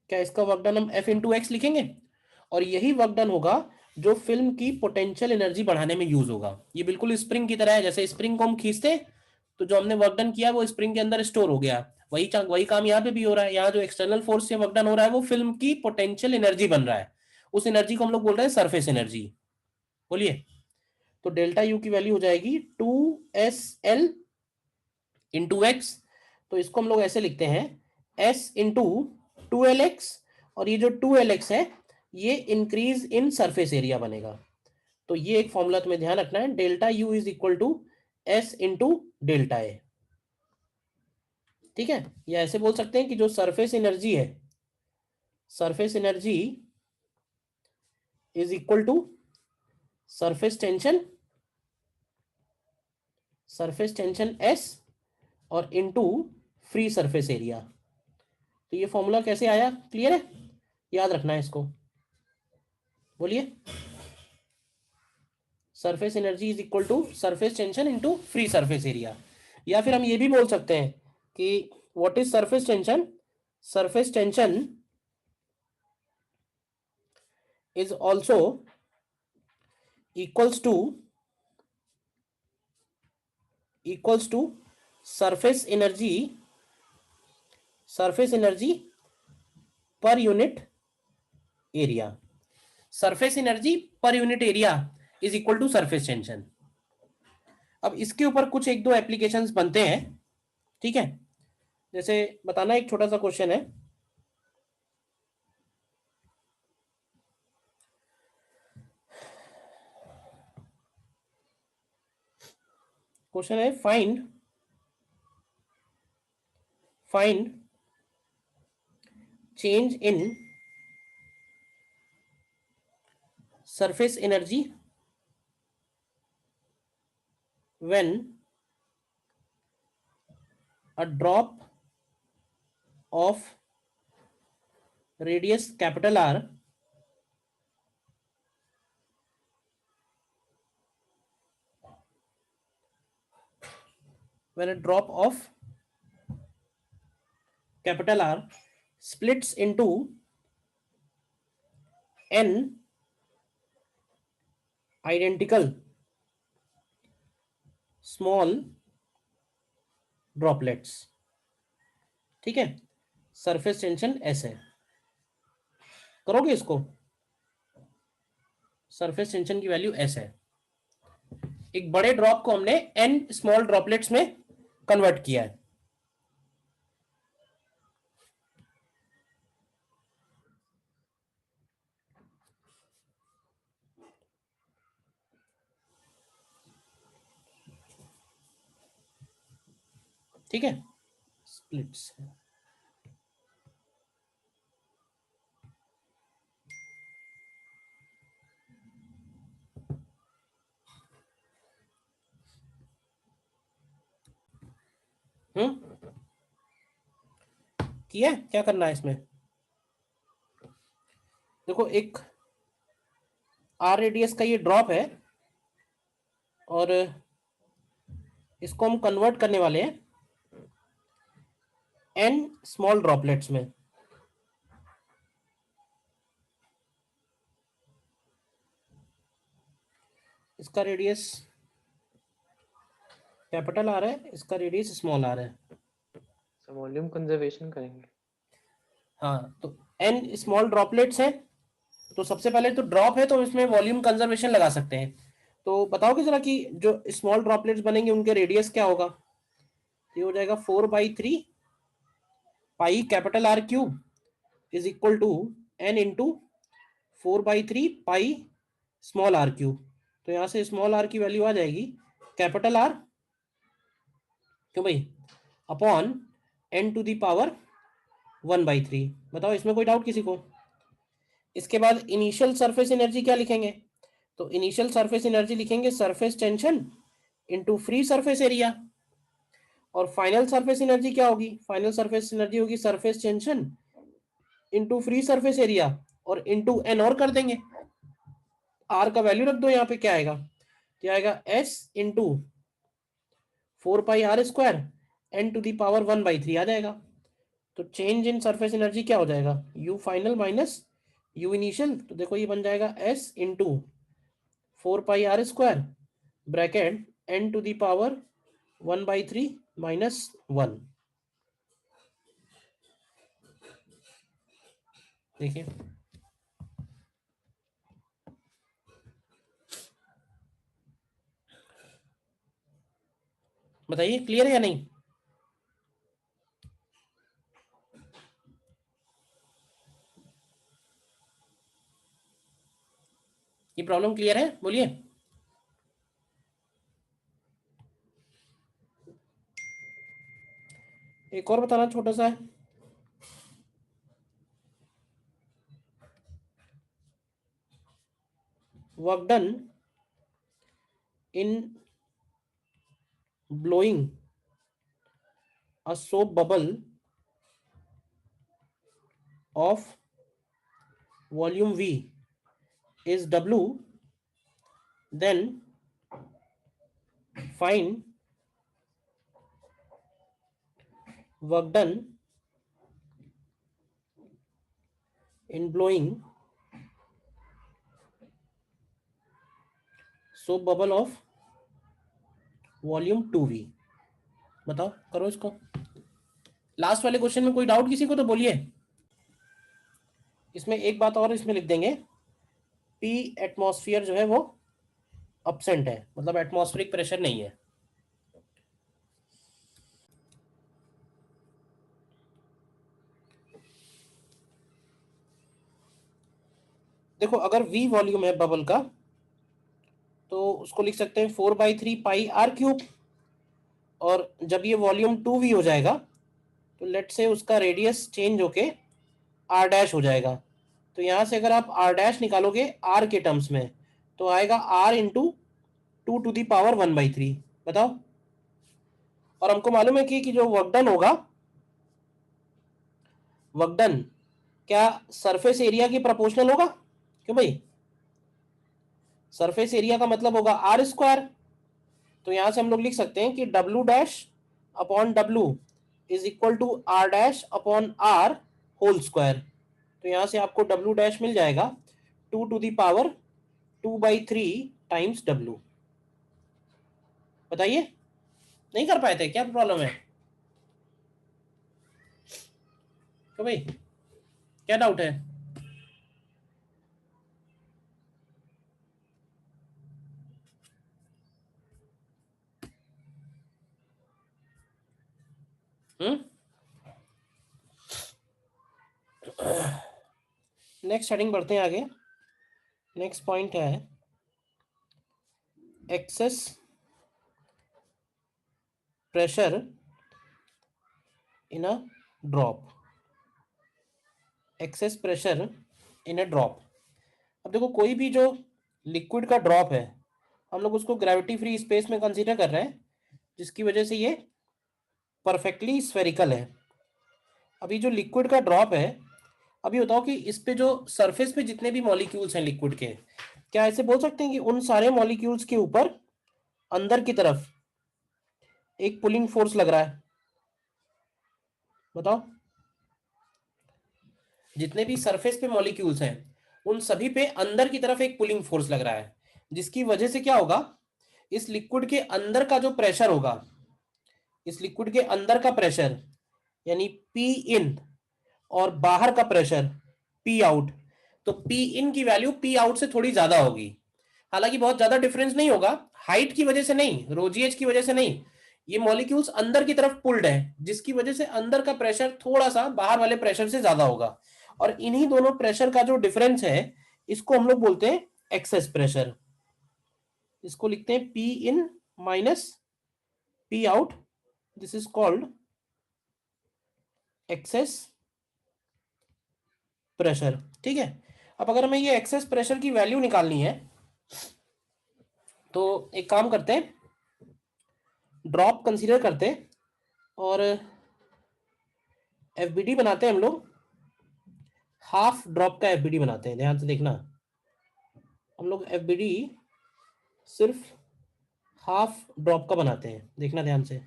क्या इसका वर्क डन हम F इंटू एक्स लिखेंगे? और यही वर्क डन होगा जो फिल्म की पोटेंशियल एनर्जी बढ़ाने में यूज होगा। ये बिल्कुल स्प्रिंग की तरह है, जैसे स्प्रिंग को हम खींचते तो जो हमने वर्क डन किया वो स्प्रिंग के अंदर स्टोर हो गया। वही काम यहाँ पे भी हो रहा है। यहाँ जो एक्सटर्नल फोर्स से वर्क डन हो रहा है वो फिल्म की पोटेंशियल एनर्जी बन रहा है। उस एनर्जी को हम लोग बोल रहे हैं सरफेस एनर्जी। बोलिए। तो डेल्टा यू की वैल्यू हो जाएगी 2SL इंटू एक्स। तो इसको हम लोग ऐसे लिखते हैं S इंटू 2LX, और ये जो 2LX है ये इंक्रीज इन सरफेस एरिया बनेगा। तो ये एक फॉर्मूला तुम्हें ध्यान रखना है, delta U is equal to S into delta A. ठीक है, या ऐसे बोल सकते हैं कि जो सरफेस एनर्जी है, surface energy is equal to surface tension, surface tension S और इनटू फ्री सरफेस एरिया। तो ये फॉर्मूला कैसे आया, क्लियर है? याद रखना है इसको। बोलिए। Surface energy is equal to surface tension into free surface area. या फिर हम ये भी बोल सकते हैं कि what is surface tension? Surface tension is also equals to surface energy, surface energy per unit area. Surface energy per unit area is equal to surface tension. अब इसके ऊपर कुछ एक दो एप्लीकेशंस बनते हैं, ठीक है। जैसे बताना, एक छोटा सा क्वेश्चन है, क्वेश्चन है find change in surface energy when a drop of radius capital R when a drop of capital R splits into n identical small droplets, ठीक है। सरफेस टेंशन S है, करोगे इसको, सरफेस टेंशन की वैल्यू S है। एक बड़े ड्रॉप को हमने n स्मॉल ड्रॉपलेट्स में कन्वर्ट किया है। ठीक है, स्प्लिट्स। किया, क्या करना है इसमें, देखो एक आर रेडियस का ये ड्रॉप है और इसको हम कन्वर्ट करने वाले हैं n स्मॉल ड्रॉपलेट्स में। इसका रेडियस कैपिटल आर है, इसका रेडियस स्मॉल आर है। वॉल्यूम कंजर्वेशन करेंगे। हाँ, तो n स्मॉल ड्रॉपलेट्स हैं, तो सबसे पहले तो ड्रॉप है तो इसमें वॉल्यूम कंजर्वेशन लगा सकते हैं। तो बताओगे जरा कि जो स्मॉल ड्रॉपलेट्स बनेंगे उनके रेडियस क्या होगा। ये हो जाएगा 4/3 pi capital R cube is equal to n into 4/3 pi small r cube. तो यहां से स्मॉल आर की वैल्यू आ जाएगी कैपिटल आर, क्यों भाई, upon n to the power 1/3। बताओ इसमें कोई डाउट किसी को। इसके बाद इनिशियल सरफेस एनर्जी क्या लिखेंगे, तो इनिशियल सरफेस एनर्जी लिखेंगे surface tension into free surface area. और फाइनल सरफेस एनर्जी क्या होगी, फाइनल सरफेस एनर्जी होगी surface tension into free surface area और इनटू एन और कर देंगे, आर का वैल्यू रख दो यहाँ पे, क्या आएगा, क्या आएगा S into 4πr² n to the power 1/3 आ जाएगा। तो चेंज इन सरफेस एनर्जी क्या हो जाएगा, u final minus u initial. तो देखो ये बन जाएगा s into 4πr² bracket n to the power 1/3 minus 1। देखिए बताइए क्लियर है या नहीं। ये प्रॉब्लम क्लियर है, बोलिए। एक और बताना छोटा सा है, work done in blowing a soap bubble of volume V is W, then find work done in blowing soap bubble of volume 2V। बताओ, करो इसको। लास्ट वाले क्वेश्चन में कोई डाउट किसी को तो बोलिए। इसमें एक बात और इसमें लिख देंगे, P एटमॉस्फेयर जो है वो अपसेंट है, मतलब एटमॉस्फेरिक प्रेशर नहीं है। देखो अगर V वॉल्यूम है बबल का तो उसको लिख सकते हैं 4/3 पाई आर क्यूब, और जब ये वॉल्यूम 2V हो जाएगा तो लेट से उसका रेडियस चेंज होके आर डैश हो जाएगा। तो यहाँ से अगर आप आर डैश निकालोगे आर के टर्म्स में तो आएगा आर इंटू 2⁻⁴ बताओ। और हमको मालूम है कि जो वर्क डन होगा, वर्क डन क्या सरफेस एरिया की प्रोपोर्शनल होगा? क्यों भाई? सरफेस एरिया का मतलब होगा आर स्क्वायर। तो यहां से हम लोग लिख सकते हैं कि W dash upon W is equal to R dash upon R whole square. तो यहां से आपको डब्ल्यू डैश मिल जाएगा 2⁻² टाइम्स डब्ल्यू। बताइए, नहीं कर पाए थे क्या? प्रॉब्लम है तो भाई क्या डाउट है? नेक्स्ट हेडिंग बढ़ते हैं आगे। नेक्स्ट पॉइंट है access pressure in a drop. Access pressure in a drop. अब देखो कोई भी जो लिक्विड का ड्रॉप है हम लोग उसको ग्रेविटी फ्री स्पेस में कंसीडर कर रहे हैं, जिसकी वजह से ये परफेक्टली स्फेरिकल है। अभी जो लिक्विड का ड्रॉप है, अभी बताओ कि इस पे जो सरफेस पे जितने भी मॉलिक्यूल्स हैं लिक्विड के, क्या ऐसे बोल सकते हैं कि उन सारे मॉलिक्यूल्स के ऊपर अंदर की तरफ एक पुलिंग फोर्स लग रहा है? बताओ। जितने भी सरफेस पे मॉलिक्यूल्स हैं उन सभी पे अंदर की तरफ एक पुलिंग फोर्स लग रहा है, जिसकी वजह से क्या होगा, इस लिक्विड के अंदर का जो प्रेशर होगा, इस लिक्विड के अंदर का प्रेशर यानी पी इन और बाहर का प्रेशर पी आउट, तो पी इन की वैल्यू पी आउट से थोड़ी ज्यादा होगी। हालांकि बहुत ज्यादा डिफरेंस नहीं होगा, हाइट की वजह से नहीं, रोजीएच की वजह से नहीं, ये मॉलिक्यूल्स अंदर की तरफ पुल्ड है, जिसकी वजह से अंदर का प्रेशर थोड़ा सा बाहर वाले प्रेशर से ज्यादा होगा। और इन्हीं दोनों प्रेशर का जो डिफरेंस है इसको हम लोग बोलते हैं एक्सेस प्रेशर। इसको लिखते हैं P in minus P out, this is called excess pressure. ठीक है। अब अगर हमें ये एक्सेस प्रेशर की वैल्यू निकालनी है तो एक काम करते हैं, ड्रॉप कंसीडर करते हैं और एफबीडी बनाते हैं हम लोग, हाफ ड्रॉप का एफबीडी बनाते हैं। ध्यान से देखना, हम लोग एफबीडी सिर्फ हाफ ड्रॉप का बनाते हैं, देखना ध्यान से।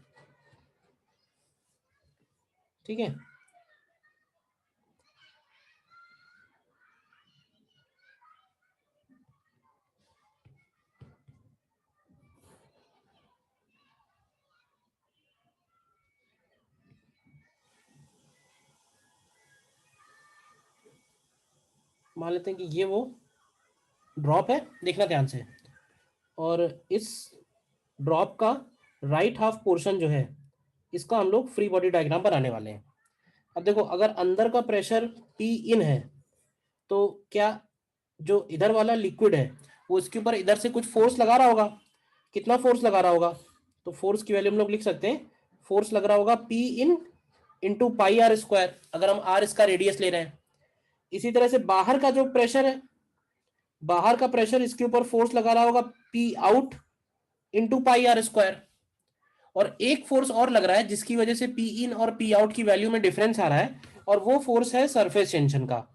ठीक है। मान लेते हैं कि ये वो ड्रॉप है, देखना ध्यान से, और इस ड्रॉप का राइट हाफ पोर्शन जो है इसका हम लोग फ्री बॉडी डायग्राम बनाने वाले हैं। अब देखो अगर अंदर का प्रेशर पी इन है तो क्या जो इधर वाला लिक्विड है वो इसके ऊपर इधर से कुछ फोर्स लगा रहा होगा? कितना फोर्स लगा रहा होगा? तो फोर्स की वैल्यू हम लोग लिख सकते हैं, फोर्स लग रहा होगा P in into pi R square, अगर हम आर इसका रेडियस ले रहे हैं। इसी तरह से बाहर का जो प्रेशर है, बाहर का प्रेशर इसके ऊपर फोर्स लगा रहा होगा P out into pi R square. और एक फोर्स और लग रहा है जिसकी वजह से पी इन और पी आउट की वैल्यू में डिफरेंस आ रहा है, और वो फोर्स है सरफेस टेंशन का।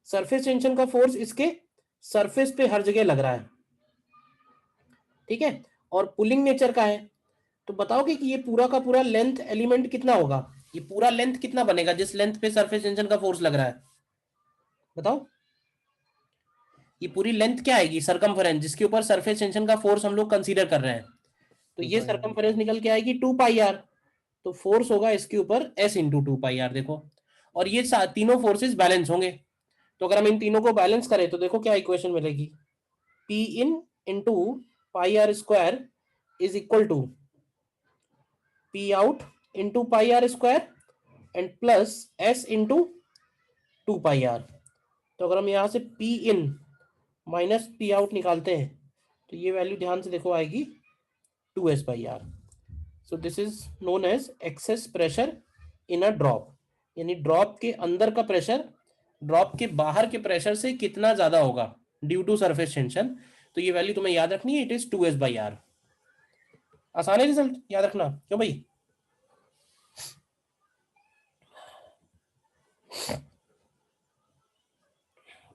सरफेस टेंशन का फोर्स इसके सरफेस पे हर जगह लग रहा है। ठीक है। और पुलिंग नेचर का है, तो बताओगे कि ये पूरा का पूरा लेंथ एलिमेंट कितना होगा? ये पूरा लेंथ कितना बनेगा जिस लेंथ पे सरफेस टेंशन का फोर्स लग रहा है? बताओ। ये पूरी लेंथ क्या आएगी? सरकमफेरेंस, जिसके ऊपर सरफेस टेंशन का फोर्स हम लोग कंसीडर कर रहे हैं। तो ये सरकमफेरेंस निकल के आएगी 2πr। तो फोर्स होगा इसके ऊपर s इंटू 2πr। देखो, और ये तीनों फोर्सेस बैलेंस होंगे। तो अगर हम इन तीनों को बैलेंस करें तो देखो क्या इक्वेशन मिलेगी, P in into pi R square is equal to P out into pi R square and plus s into 2πr। तो अगर हम यहाँ से P in minus P out निकालते हैं तो ये वैल्यू ध्यान से देखो आएगी 2s/r। So this is known as excess pressure in a drop, यानी ड्रॉप के अंदर का प्रेशर ड्रॉप के बाहर के प्रेशर से कितना ज्यादा होगा ड्यू टू सरफेस टेंशन। तो ये वैल्यू तुम्हें याद रखनी है, इट इज 2s/r। आसान है रिजल्ट याद रखना, क्यों भाई?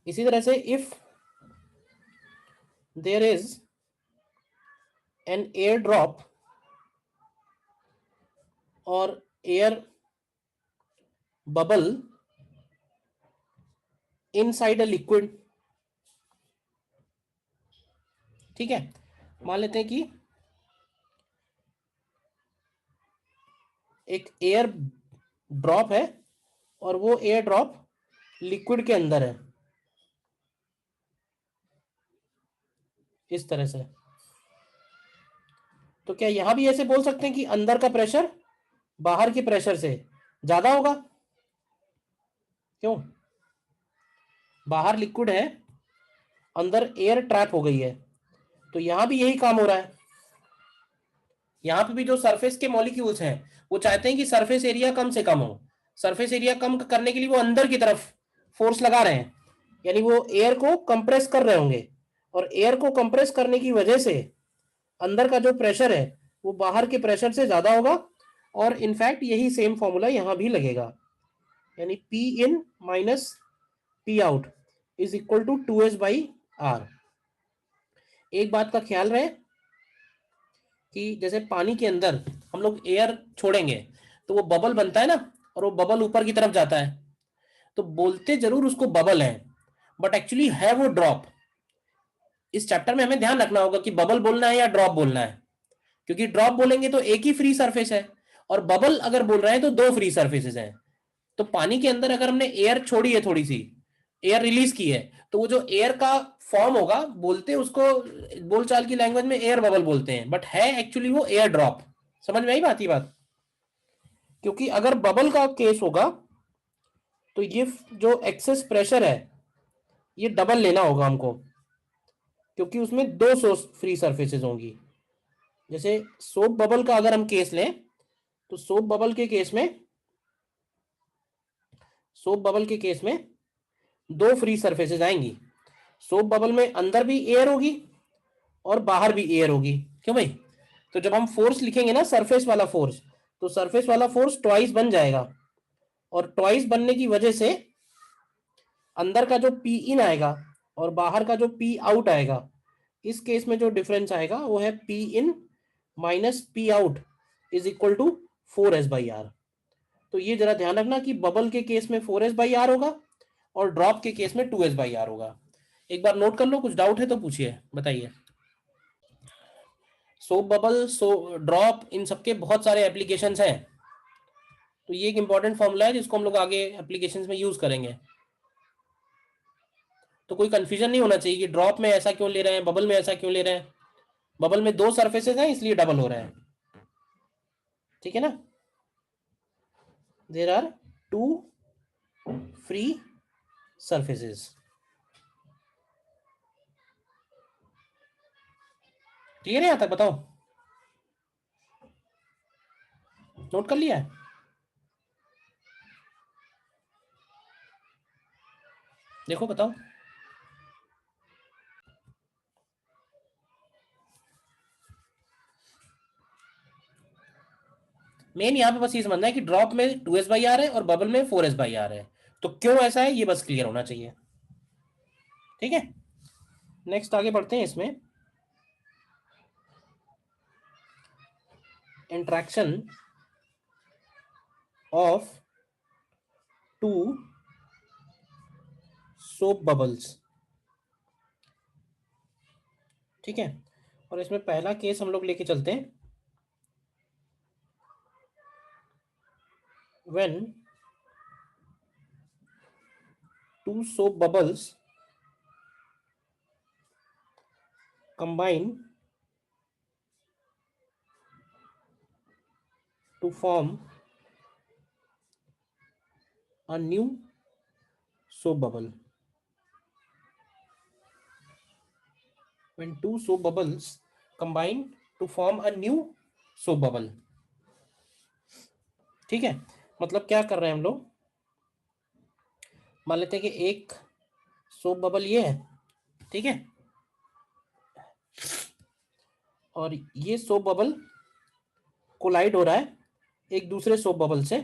इसी तरह से if there is an air drop और air bubble inside a liquid, ठीक है, मान लेते हैं कि एक एयर ड्रॉप है और वो एयर ड्रॉप लिक्विड के अंदर है, इस तरह से। तो क्या यहां भी ऐसे बोल सकते हैं कि अंदर का प्रेशर बाहर के प्रेशर से ज्यादा होगा? क्यों? बाहर लिक्विड है, अंदर एयर ट्रैप हो गई है, तो यहां भी यही काम हो रहा है। यहां पे भी जो सरफेस के मॉलिक्यूल्स हैं वो चाहते हैं कि सरफेस एरिया कम से कम हो। सरफेस एरिया कम करने के लिए वो अंदर की तरफ फोर्स लगा रहे हैं, यानी वो एयर को कंप्रेस कर रहे होंगे, और एयर को कंप्रेस करने की वजह से अंदर का जो प्रेशर है वो बाहर के प्रेशर से ज्यादा होगा। और इनफैक्ट यही सेम फॉर्मूला यहां भी लगेगा, यानी P in minus P out is equal to 2s/r। एक बात का ख्याल रहे कि जैसे पानी के अंदर हम लोग एयर छोड़ेंगे तो वो बबल बनता है ना, और वो बबल ऊपर की तरफ जाता है, तो बोलते जरूर उसको बबल है, बट एक्चुअली है वो ड्रॉप। इस चैप्टर में हमें ध्यान रखना होगा कि बबल बोलना है या ड्रॉप बोलना है, क्योंकि ड्रॉप बोलेंगे तो एक ही फ्री सरफेस है, और बबल अगर बोल रहे हैं तो दो फ्री सरफेसेस हैं। तो पानी के अंदर अगर हमने एयर छोड़ी है, थोड़ी सी एयर रिलीज की है, तो वो जो एयर का फॉर्म होगा बोलते उसको बोलचाल की लैंग्वेज में एयर बबल बोलते हैं, बट है एक्चुअली वो एयर ड्रॉप। समझ में आई बात? ही बात, क्योंकि अगर बबल का केस होगा तो ये जो एक्सेस प्रेशर है ये डबल लेना होगा हमको, क्योंकि उसमें दो फ्री सरफेसेस होंगी। जैसे सोप बबल का अगर हम केस लें तो सोप बबल के केस में दो फ्री सरफेसेस आएंगी। सोप बबल में अंदर भी एयर होगी और बाहर भी एयर होगी, क्यों भाई? तो जब हम फोर्स लिखेंगे ना, सरफेस वाला फोर्स, तो सरफेस वाला फोर्स ट्वाइस बन जाएगा, और ट्वाइस बनने की वजह से अंदर का जो पी इन आएगा और बाहर का जो पी आउट आएगा, इस केस में जो डिफरेंस आएगा वो है P in minus P out is equal to 4s/r। तो ये जरा ध्यान रखना कि बबल के केस में 4s/r होगा और ड्रॉप के केस में 2s/r होगा। एक बार नोट कर लो, कुछ डाउट है तो पूछिए, बताइए। सोप बबल, ड्रॉप, इन सबके बहुत सारे एप्लीकेशंस हैं, तो ये एक इंपॉर्टेंट फॉर्मूला है जिसको हम लोग आगे एप्लीकेशंस में यूज करेंगे। तो कोई कंफ्यूजन नहीं होना चाहिए कि ड्रॉप में ऐसा क्यों ले रहे हैं, बबल में ऐसा क्यों ले रहे हैं। बबल में दो सरफेसेस हैं इसलिए डबल हो रहा है, ठीक है ना? There are two free surfaces. Clear है यहां तक? बताओ, नोट कर लिया है? देखो बताओ। मेन यहाँ पे बस ये समझना है कि ड्रॉप में 2s/r है और बबल में 4s/r है, तो क्यों ऐसा है ये बस क्लियर होना चाहिए, ठीक है? नेक्स्ट आगे बढ़ते हैं। इसमें interaction of two soap bubbles, ठीक है, और इसमें पहला केस हम लोग लेके चलते हैं। When two soap bubbles combine to form a new soap bubble, when two soap bubbles combine to form a new soap bubble। ठीक है, मतलब क्या कर रहे हैं हम लोग, मान लेते हैं कि एक सोप बबल ये है, ठीक है, और ये सोप बबल कोलाइड हो रहा है एक दूसरे सोप बबल से,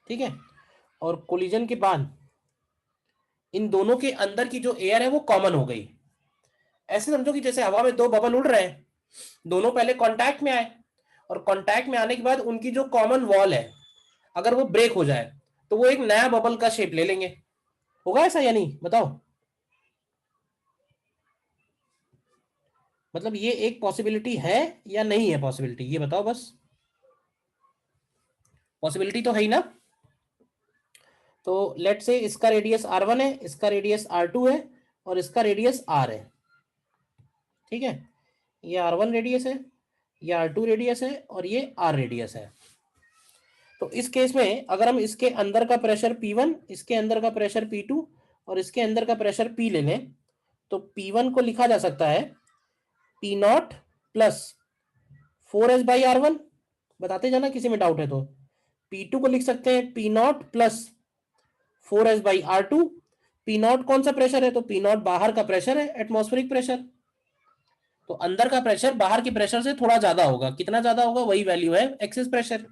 ठीक है, और कोलिजन के बाद इन दोनों के अंदर की जो एयर है वो कॉमन हो गई। ऐसे समझो कि जैसे हवा में दो बबल उड़ रहे हैं, दोनों पहले कांटेक्ट में आए, और कांटेक्ट में आने के बाद उनकी जो कॉमन वॉल है अगर वो ब्रेक हो जाए तो वो एक नया बबल का शेप ले लेंगे। होगा ऐसा या नहीं, बताओ। मतलब ये एक पॉसिबिलिटी है या नहीं है पॉसिबिलिटी, ये बताओ बस। पॉसिबिलिटी तो है ही ना। तो लेट से इसका रेडियस r1 है, इसका रेडियस r2 है, और इसका रेडियस r है, ठीक है, ये r1 रेडियस है, ये r2 रेडियस है, और ये r रेडियस है। तो इस केस में अगर हम इसके अंदर का प्रेशर P1, इसके अंदर का प्रेशर P2 और इसके अंदर का प्रेशर P ले लें, तो P1 को लिखा जा सकता है P0 प्लस 4s/r1, बताते जाना किसी में डाउट है तो। P2 को लिख सकते हैं P0 प्लस 4s/r2। P0 कौन सा प्रेशर है, तो P0 बाहर का प्रेशर है, एटमॉस्फेरिक प्रेशर। तो अंदर का प्रेशर बाहर के प्रेशर से थोड़ा ज्यादा होगा, कितना ज्यादा होगा, वही वैल्यू है एक्सेस प्रेशर।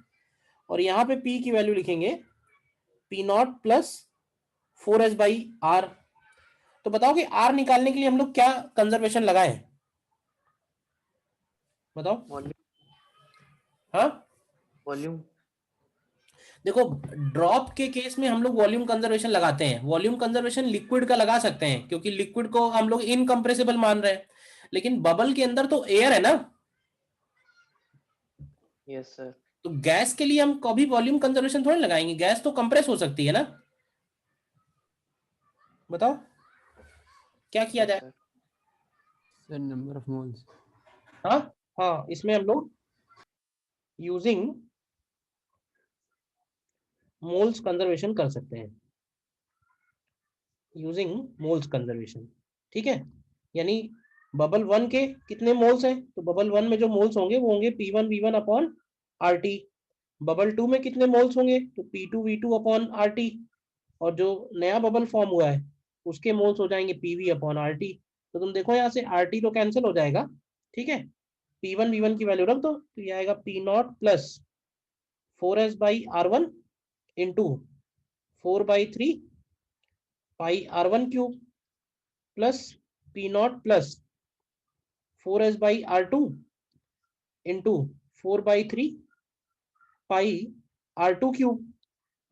और यहाँ पे P की वैल्यू लिखेंगे P0 प्लस 4s/r। तो बताओ कि R निकालने के लिए हम लोग क्या कंजर्वेशन लगाएं, बताओ। वॉल्यूम। हाँ, वॉल्यूम। देखो ड्रॉप के केस में हम लोग वॉल्यूम कंजर्वेशन लगाते हैं। वॉल्यूम कंजर्वेशन लिक्विड का लगा सकते हैं क्योंकि लिक्विड को हम लोग इनकंप्रेसिबल मान रहे हैं, लेकिन बबल के अंदर तो एयर है ना। Yes sir. तो गैस के लिए हम कभी वॉल्यूम कंजर्वेशन थोड़ी लगाएंगे, गैस तो कंप्रेस हो सकती है ना। बताओ क्या किया जाए। Sir number of moles. हाँ हाँ, इसमें हम लोग यूजिंग मोल्स कंजर्वेशन कर सकते हैं, यूजिंग मोल्स कंजर्वेशन, ठीक है। यानी बबल 1 के कितने मोल्स हैं, तो बबल 1 में जो मोल्स होंगे वो होंगे P1 V1 upon RT। Bubble 2 में कितने मोल्स होंगे, तो P2 V2 अपॉन RT। और जो नया बबल फॉर्म हुआ है उसके मोल्स हो जाएंगे PV अपॉन RT। तो तुम देखो यहाँ से RT तो कैंसिल हो जाएगा, ठीक है, P1 V1 की वैल्यू रख दो, तो ये आएगा P0 plus 4s/r1 into 4/3 pi r1 cube plus P0 plus 4s/r2 into 4/3 pi r2 cube,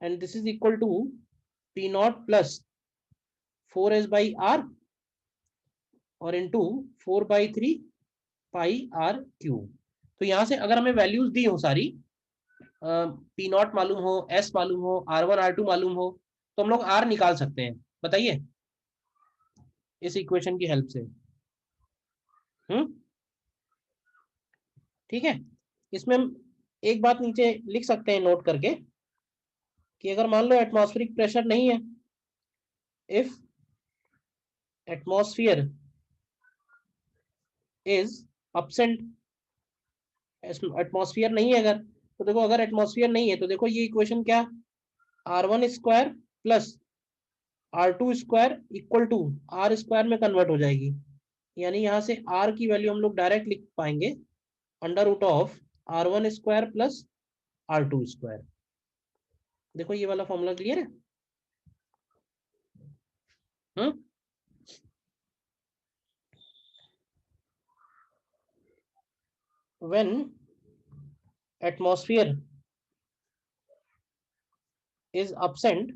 and this is equal to P0 plus 4s/r और इंटू 4/3 पाई r क्यूब। तो यहां से अगर हमें वैल्यूज दी हो सारी, P0 मालूम हो, S मालूम हो, R1 R2 मालूम हो, तो हम लोग R निकाल सकते हैं। बताइए इस इक्वेशन की हेल्प से। ठीक है, इसमें हम एक बात नीचे लिख सकते हैं नोट करके कि अगर मान लो एटमॉस्फेरिक प्रेशर नहीं है, if atmosphere is absent, atmosphere नहीं है अगर, तो देखो अगर एटमॉस्फेयर नहीं है तो देखो ये इक्वेशन क्या, R1 square plus R2 square equal to R square में कन्वर्ट हो जाएगी। यानी यहाँ से R की वैल्यू हम लोग डायरेक्ट लिख पाएंगे under root of R1 square plus R2 square. देखो ये वाला फॉर्मूला क्लियर है। When atmosphere is absent,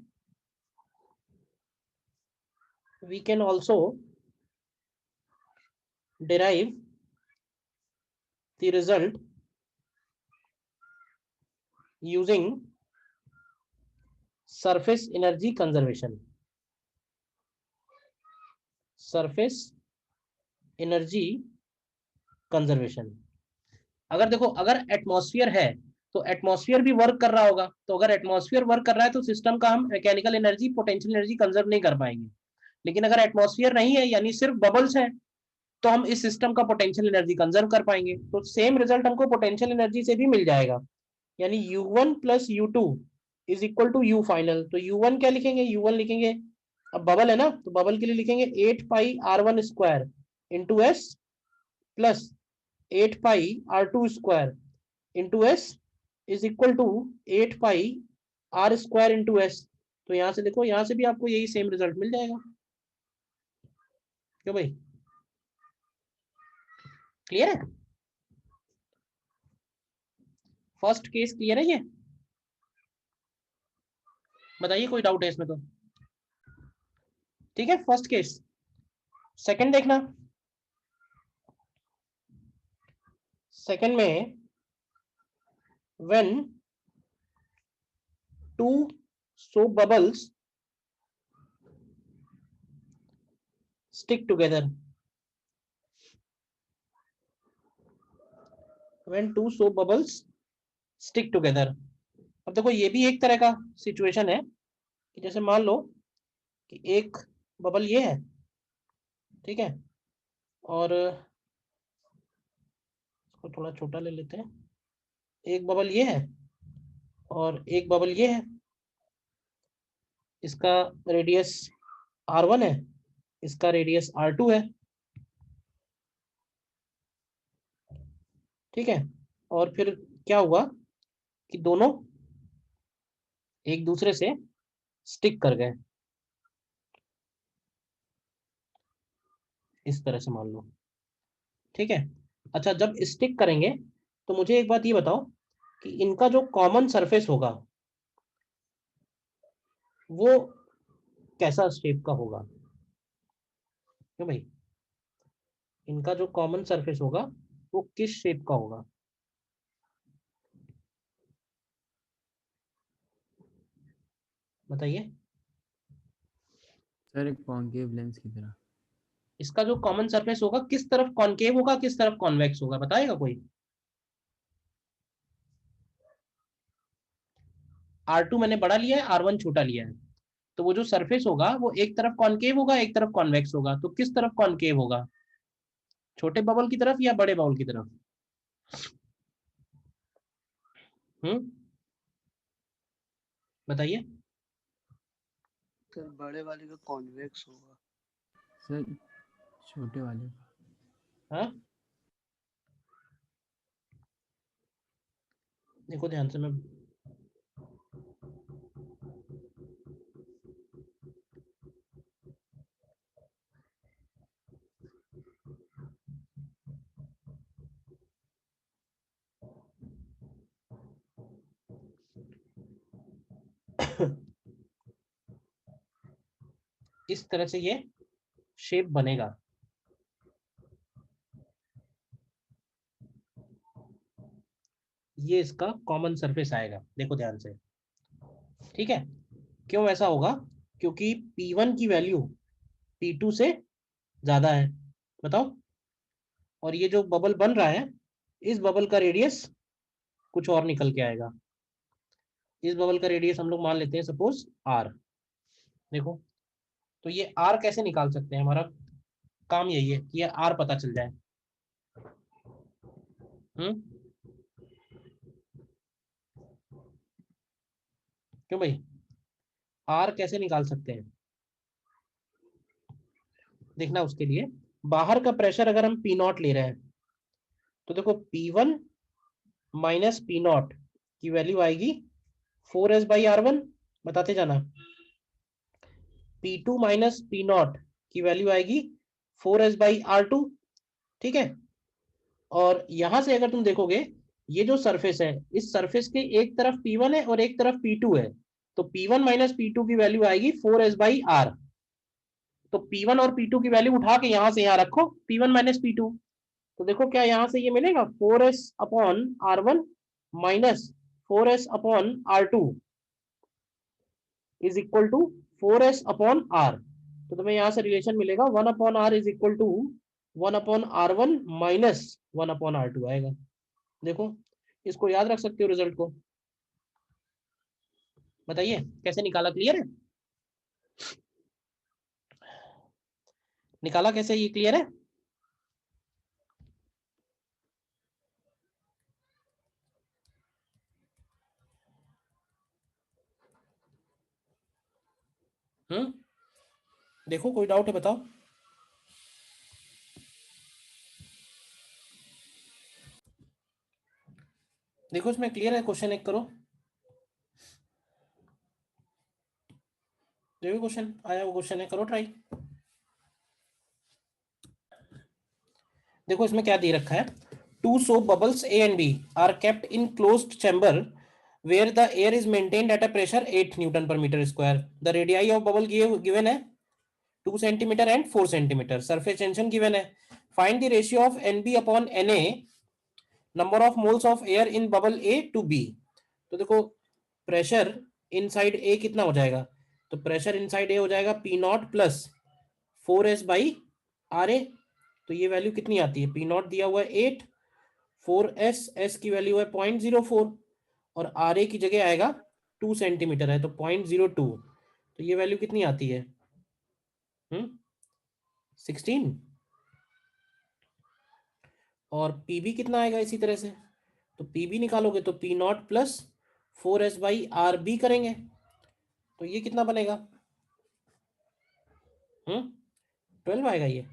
we can also derive the result using surface energy conservation। surface energy conservation, अगर देखो अगर एटमॉस्फेयर है तो एटमॉस्फेयर भी वर्क कर रहा होगा, तो अगर एटमॉस्फेयर वर्क कर रहा है तो सिस्टम का हम mechanical energy, potential energy conserve नहीं कर पाएंगे। लेकिन अगर एटमॉस्फेयर नहीं है यानी सिर्फ बबल्स हैं तो हम इस सिस्टम का पोटेंशियल एनर्जी कंजर्व कर पाएंगे। तो सेम रिजल्ट हमको पोटेंशियल एनर्जी से भी मिल जाएगा, यानी U1 plus U2 is equal to U final. तो U1 क्या लिखेंगे, U1 लिखेंगे, अब बबल है ना तो बबल के लिए लिखेंगे 8 pi R1 square into S plus 8 pi R2 square into S is equal to 8 pi R square into S. तो यहां से देखो, यहां से भी आपको यही सेम रिजल्ट मिल जाएगा। क्यों भाई, क्लियर है? फर्स्ट केस क्लियर है ये? बताइए कोई डाउट है इसमें तो? ठीक है, फर्स्ट केस। सेकंड देखना, सेकंड में when two soap bubbles stick together, when two soap bubbles stick together। अब देखो ये भी एक तरह का सिचुएशन है कि जैसे मान लो कि एक बबल ये है, ठीक है, और इसको थोड़ा छोटा ले लेते हैं, एक बबल ये है और एक बबल ये है, इसका रेडियस R1 है, इसका रेडियस R2 है, ठीक है। और फिर क्या हुआ कि दोनों एक दूसरे से स्टिक कर गए, इस तरह से मान लो, ठीक है। अच्छा, जब स्टिक करेंगे तो मुझे एक बात ये बताओ कि इनका जो कॉमन सरफेस होगा वो कैसा शेप का होगा? क्यों भाई, इनका जो कॉमन सरफेस होगा वो किस शेप का होगा? बताइए। सर एक कॉन्केव लेंस की तरह। इसका जो कॉमन सरफेस होगा किस तरफ कॉन्केव होगा, किस तरफ कॉन्वेक्स होगा, बताएगा कोई? R2 मैंने बड़ा लिया है, R1 छोटा लिया है, तो वो जो सरफेस होगा वो एक तरफ कॉन्केव होगा, एक तरफ कॉन्वेक्स होगा। तो किस तरफ कॉन्केव होगा, छोटे बबल की तरफ या बड़े बबल की तरफ? बताइए। सर बड़े वाले का कॉन्वेक्स होगा। सर छोटे वाले का। हाँ, देखो ध्यान से, मैं इस तरह से ये शेप बनेगा। ये इसका कॉमन सरफेस आएगा, देखो ध्यान से, ठीक है। क्यों ऐसा होगा? क्योंकि P1 की वैल्यू P2 से ज्यादा है, बताओ। और ये जो बबल बन रहा है, इस बबल का रेडियस कुछ और निकल के आएगा। इस बबल का रेडियस हम लोग मान लेते हैं सपोज R। देखो, तो ये R कैसे निकाल सकते हैं? हमारा काम यही है कि ये R पता चल जाए। क्यों भाई, R कैसे निकाल सकते हैं? देखना, उसके लिए बाहर का प्रेशर अगर हम P0 ले रहे हैं तो देखो P1 माइनस P0 की वैल्यू आएगी 4s/R1, बताते जाना। P2 माइनस P0 की वैल्यू आएगी 4s/R2, ठीक है। और यहां से अगर तुम देखोगे, ये जो सरफेस है, इस सरफेस के एक तरफ P1 है और एक तरफ P2 है, तो P1 माइनस P2 की वैल्यू आएगी 4s/R। तो P1 और P2 की वैल्यू उठा के यहां से यहां रखो, P1 माइनस P2, तो देखो क्या यहां से ये मिलेगा 4s/R1 minus 4s/R2 is equal to 4s/R। तो तुम्हें यहां से रिलेशन मिलेगा 1/R is equal to 1/R1 minus 1/R2 आएगा। देखो, इसको याद रख सकते हो रिजल्ट को। बताइए कैसे निकाला, क्लियर है? निकाला कैसे, ये क्लियर है? देखो कोई डाउट है बताओ। देखो इसमें क्लियर है, क्वेश्चन एक करो। देखो क्वेश्चन आया, वो क्वेश्चन है, करो ट्राई। देखो इसमें क्या दे रखा है, two soap bubbles A and B are kept in closed chamber where the air is maintained at a pressure 8 Newton per meter square. The radii of bubble given है 2 centimeter and 4 centimeter. Surface tension given है. Find the ratio of NB upon Na, number of moles of air in bubble A to B. तो देखो प्रेशर इनसाइड ए कितना हो जाएगा, तो प्रेशर इनसाइड ए हो जाएगा P naught plus 4s by R A. तो ये वैल्यू कितनी आती है, पी नॉट दिया हुआ है 8, 4s, एस की वैल्यू है 0.04 और आर ए की जगह आएगा 2 सेंटीमीटर है तो 0.02। तो ये वैल्यू कितनी आती है 16। और पीबी कितना आएगा इसी तरह से, तो पीबी निकालोगे तो P naught plus 4s by R B करेंगे, तो ये कितना बनेगा 12 आएगा ये।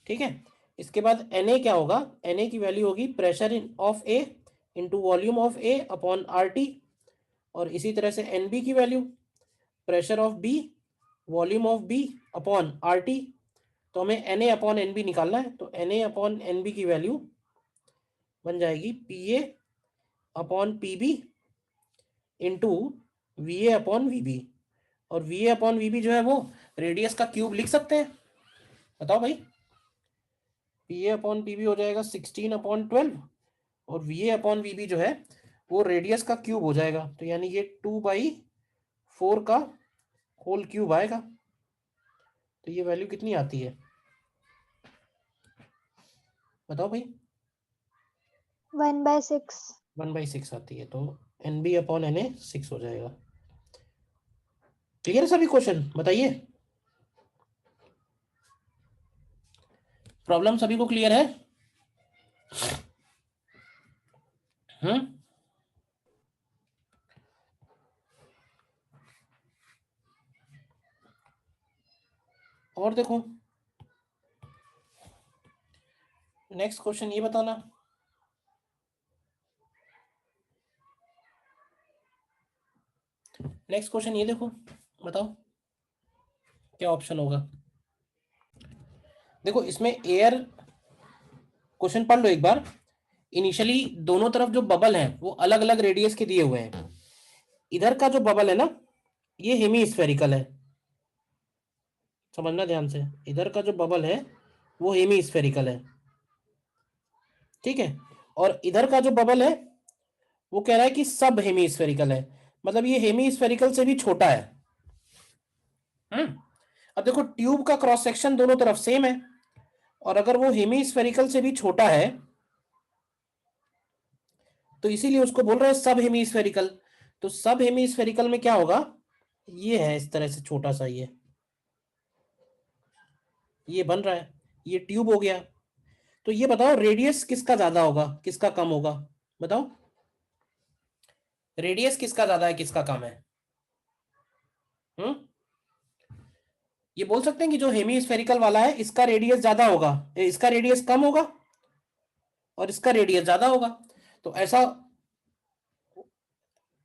ठीक है, इसके बाद Na क्या होगा, Na की वैल्यू होगी pressure of A into volume of A upon R T, और इसी तरह से Nb की वैल्यू pressure of B volume of B upon R T. तो हमें Na अपॉन Nb निकालना है, तो Na अपॉन Nb की वैल्यू बन जाएगी Pa upon Pb into Va upon Vb, और Va अपॉन Vb जो है वो रेडियस का क्यूब लिख सकते हैं, बताओ भाई। Pa अपॉन Pb हो जाएगा 16 अपॉन 12 और Va अपॉन Vb जो है वो रेडियस का क्यूब हो जाएगा, तो यानी ये 2/4 का होल क्यूब आएगा। तो ये वैल्यू कितनी आती है बताओ भाई, 1/6। 1/6 आती है, तो Nb अपॉन Na 6 हो जाएगा। क्लियर है सभी क्वेश्चन, बताइए प्रॉब्लम सभी को क्लियर है? और देखो नेक्स्ट क्वेश्चन ये बताना, नेक्स्ट क्वेश्चन ये देखो, बताओ क्या ऑप्शन होगा। देखो इसमें एयर, क्वेश्चन पढ़ लो एक बार। इनिशियली दोनों तरफ जो बबल है वो अलग अलग रेडियस के दिए हुए हैं। इधर का जो बबल है ना ये हेमी स्फेरिकल है, समझना ध्यान से, इधर का जो बबल है वो हेमी स्फेरिकल है, ठीक है। और इधर का जो बबल है वो कह रहा है कि सब हेमी स्फेरिकल है, मतलब ये हेमी स्फेरिकल से भी छोटा है। अब देखो ट्यूब का क्रॉस सेक्शन दोनों तरफ सेम है, और अगर वो हेमी स्फेरिकल से भी छोटा है तो इसीलिए उसको बोल रहे हैं सब हेमी स्फेरिकल। तो सब हेमी स्फेरिकल में क्या होगा, ये है इस तरह से छोटा सा, ये बन रहा है, ये ट्यूब हो गया। तो ये बताओ रेडियस किसका ज्यादा होगा किसका कम होगा, बताओ रेडियस किसका ज्यादा है किसका कम है। ये बोल सकते हैं कि जो हेमी स्फेरिकल वाला है इसका रेडियस ज्यादा होगा, इसका रेडियस कम होगा और इसका रेडियस ज्यादा होगा। तो ऐसा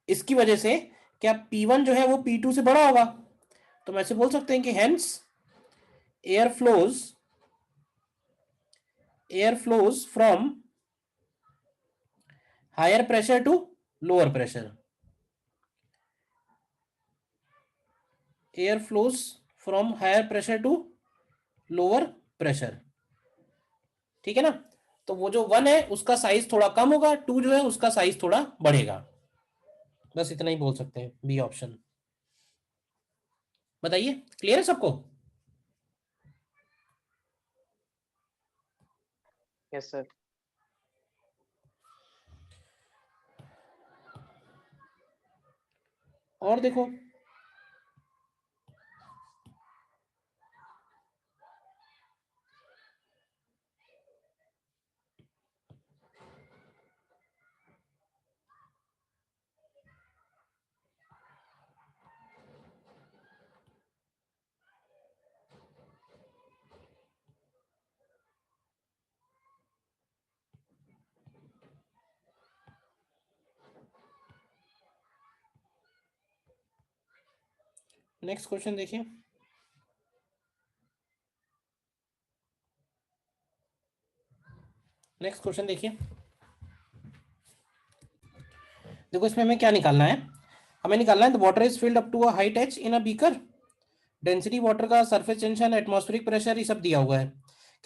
इसकी वजह से क्या P1 जो है वो P2 से बड़ा होगा, तो हम ऐसे बोल सकते हैं कि hence air flows from higher pressure to lower pressure, air flows from higher pressure to lower pressure, ठीक है ना। तो वो जो 1 है उसका साइज थोड़ा कम होगा, 2 जो है उसका साइज थोड़ा बढ़ेगा, बस इतना ही बोल सकते हैं, बी ऑप्शन। बताइए क्लियर है सबको? Yes sir. और देखो नेक्स्ट क्वेश्चन देखिए। नेक्स्ट क्वेश्चन देखिए, देखो इसमें हमें क्या निकालना है, हमें निकालना है the water is filled up to a height h in a beaker, density water का, सरफेस टेंशन, एटमॉस्फेरिक प्रेशर, ये सब दिया हुआ है।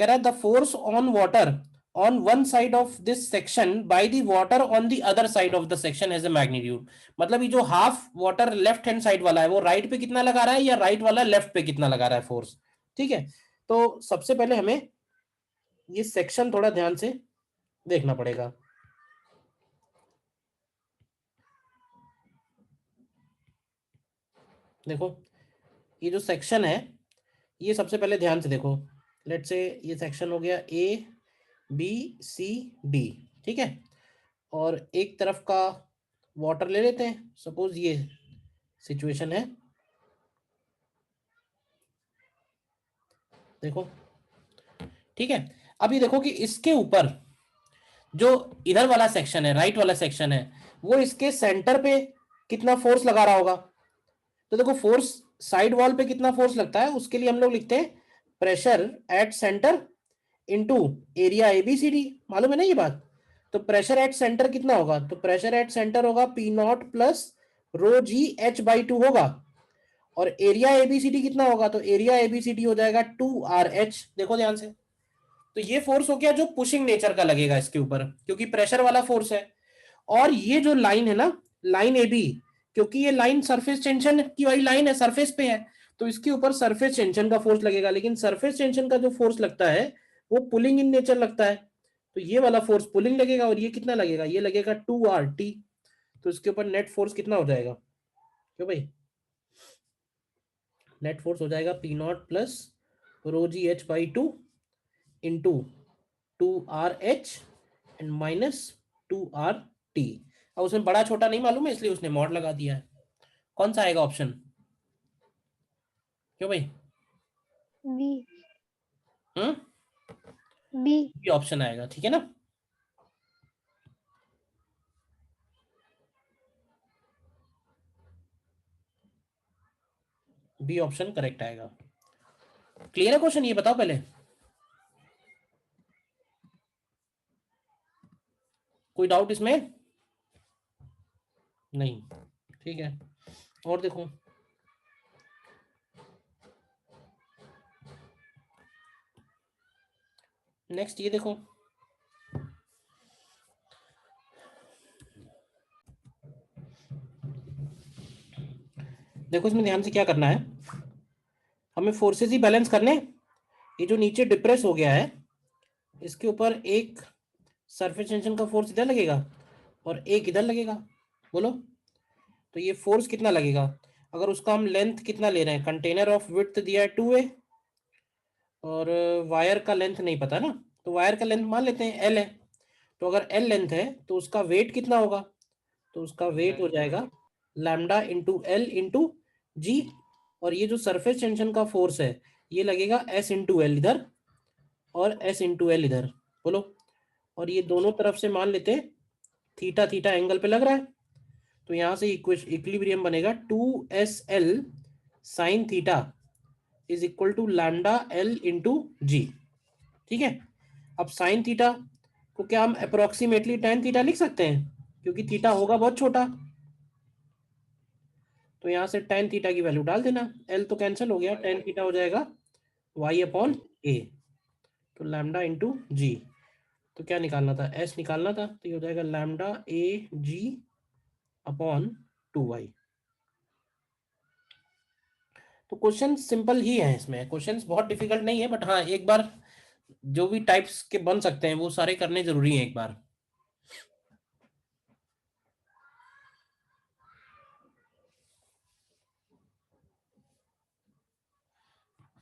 कह रहा है the force on water on one side of this section by the water on the other side of the section has a magnitude. मतलब ये जो half water left hand side वाला है वो राइट पे कितना लगा रहा है या राइट वाला लेफ्ट पे कितना लगा रहा है फोर्स। ठीक है, तो सबसे पहले हमें ये सेक्शन थोड़ा ध्यान से देखना पड़ेगा। देखो ये जो सेक्शन है ये सबसे पहले ध्यान से देखो, लेट से ये सेक्शन हो गया ए बी सी डी, ठीक है, और एक तरफ का वाटर ले लेते हैं, सपोज ये सिचुएशन है। देखो ठीक है, अभी देखो कि इसके ऊपर जो इधर वाला सेक्शन है, राइट वाला सेक्शन है, वो इसके सेंटर पे कितना फोर्स लगा रहा होगा। तो देखो फोर्स साइड वॉल पे कितना फोर्स लगता है उसके लिए हम लोग लिखते हैं pressure at centre into area ABCD, मालूम है ना ये बात। तो प्रेशर एट सेंटर कितना होगा, तो प्रेशर एट सेंटर होगा P naught plus row ji H by 2 होगा, और एरिया एबीसीडी कितना होगा, तो एरिया एबीसीडी हो जाएगा 2RH। देखो ध्यान से, तो ये फोर्स हो गया जो पुशिंग नेचर का लगेगा इसके ऊपर क्योंकि प्रेशर वाला फोर्स है। और ये जो लाइन है ना, लाइन ए बी, क्योंकि ये लाइन सरफेस टेंशन की वाली लाइन है, सरफेस पे है, तो इसके ऊपर सरफेस टेंशन का फोर्स लगेगा। लेकिन सरफेस टेंशन का जो फोर्स लगता है वो पुलिंग इन नेचर लगता है, तो ये वाला फोर्स पुलिंग लगेगा, और ये कितना लगेगा, ये लगेगा 2RT। तो इसके ऊपर नेट फोर्स कितना हो जाएगा, क्यों भाई, नेट फोर्स हो जाएगा P naught plus row ji H by 2 into 2RH and minus 2RT। अब उसमें बड़ा छोटा नहीं मालूम है इसलिए उसने मॉड लगा दिया है। कौन सा आएगा ऑप्शन, क्यों भाई, बी। बी ऑप्शन आएगा, ठीक है ना। बी ऑप्शन करेक्ट आएगा। क्लियर है क्वेश्चन, ये बताओ पहले, कोई डाउट इसमें, नहीं, ठीक है। और देखो नेक्स्ट, ये देखो देखो इसमें ध्यान से क्या करना है, हमें फोर्सेस ही बैलेंस करने। ये जो नीचे डिप्रेस हो गया है इसके ऊपर एक सरफेस टेंशन का फोर्स इधर लगेगा और एक इधर लगेगा, बोलो तो ये फोर्स कितना लगेगा। अगर उसका हम लेंथ कितना ले रहे हैं, कंटेनर ऑफ विड्थ दिया है 2A और वायर का लेंथ नहीं पता ना, तो वायर का लेंथ मान लेते हैं L है। तो अगर L लेंथ है तो उसका वेट कितना होगा, तो उसका वेट हो जाएगा लैम्डा इंटू L इंटू जी, और ये जो सरफेस टेंशन का फोर्स है ये लगेगा S इंटू एल इधर और S इंटू एल इधर, बोलो, और ये दोनों तरफ से मान लेते हैं थीटा थीटा एंगल पे लग रहा है, तो यहां से इक्विलिब्रियम बनेगा 2SL sine theta is equal to lambda L into G, ठीक है। अब साइन थीटा को क्या हम अप्रोक्सीमेटली tan थीटा लिख सकते हैं, क्योंकि थीटा होगा बहुत छोटा, तो यहां से tan थीटा की वैल्यू डाल देना, L तो कैंसिल हो गया, tan थीटा हो जाएगा y/a, तो लैम्डा इंटू जी, तो क्या निकालना था, S निकालना था, तो ये हो जाएगा लैम्डा AG/2y। तो क्वेश्चन सिंपल ही है, इसमें क्वेश्चंस बहुत डिफिकल्ट नहीं है, बट हाँ एक बार जो भी टाइप्स के बन सकते हैं वो सारे करने जरूरी हैं एक बार।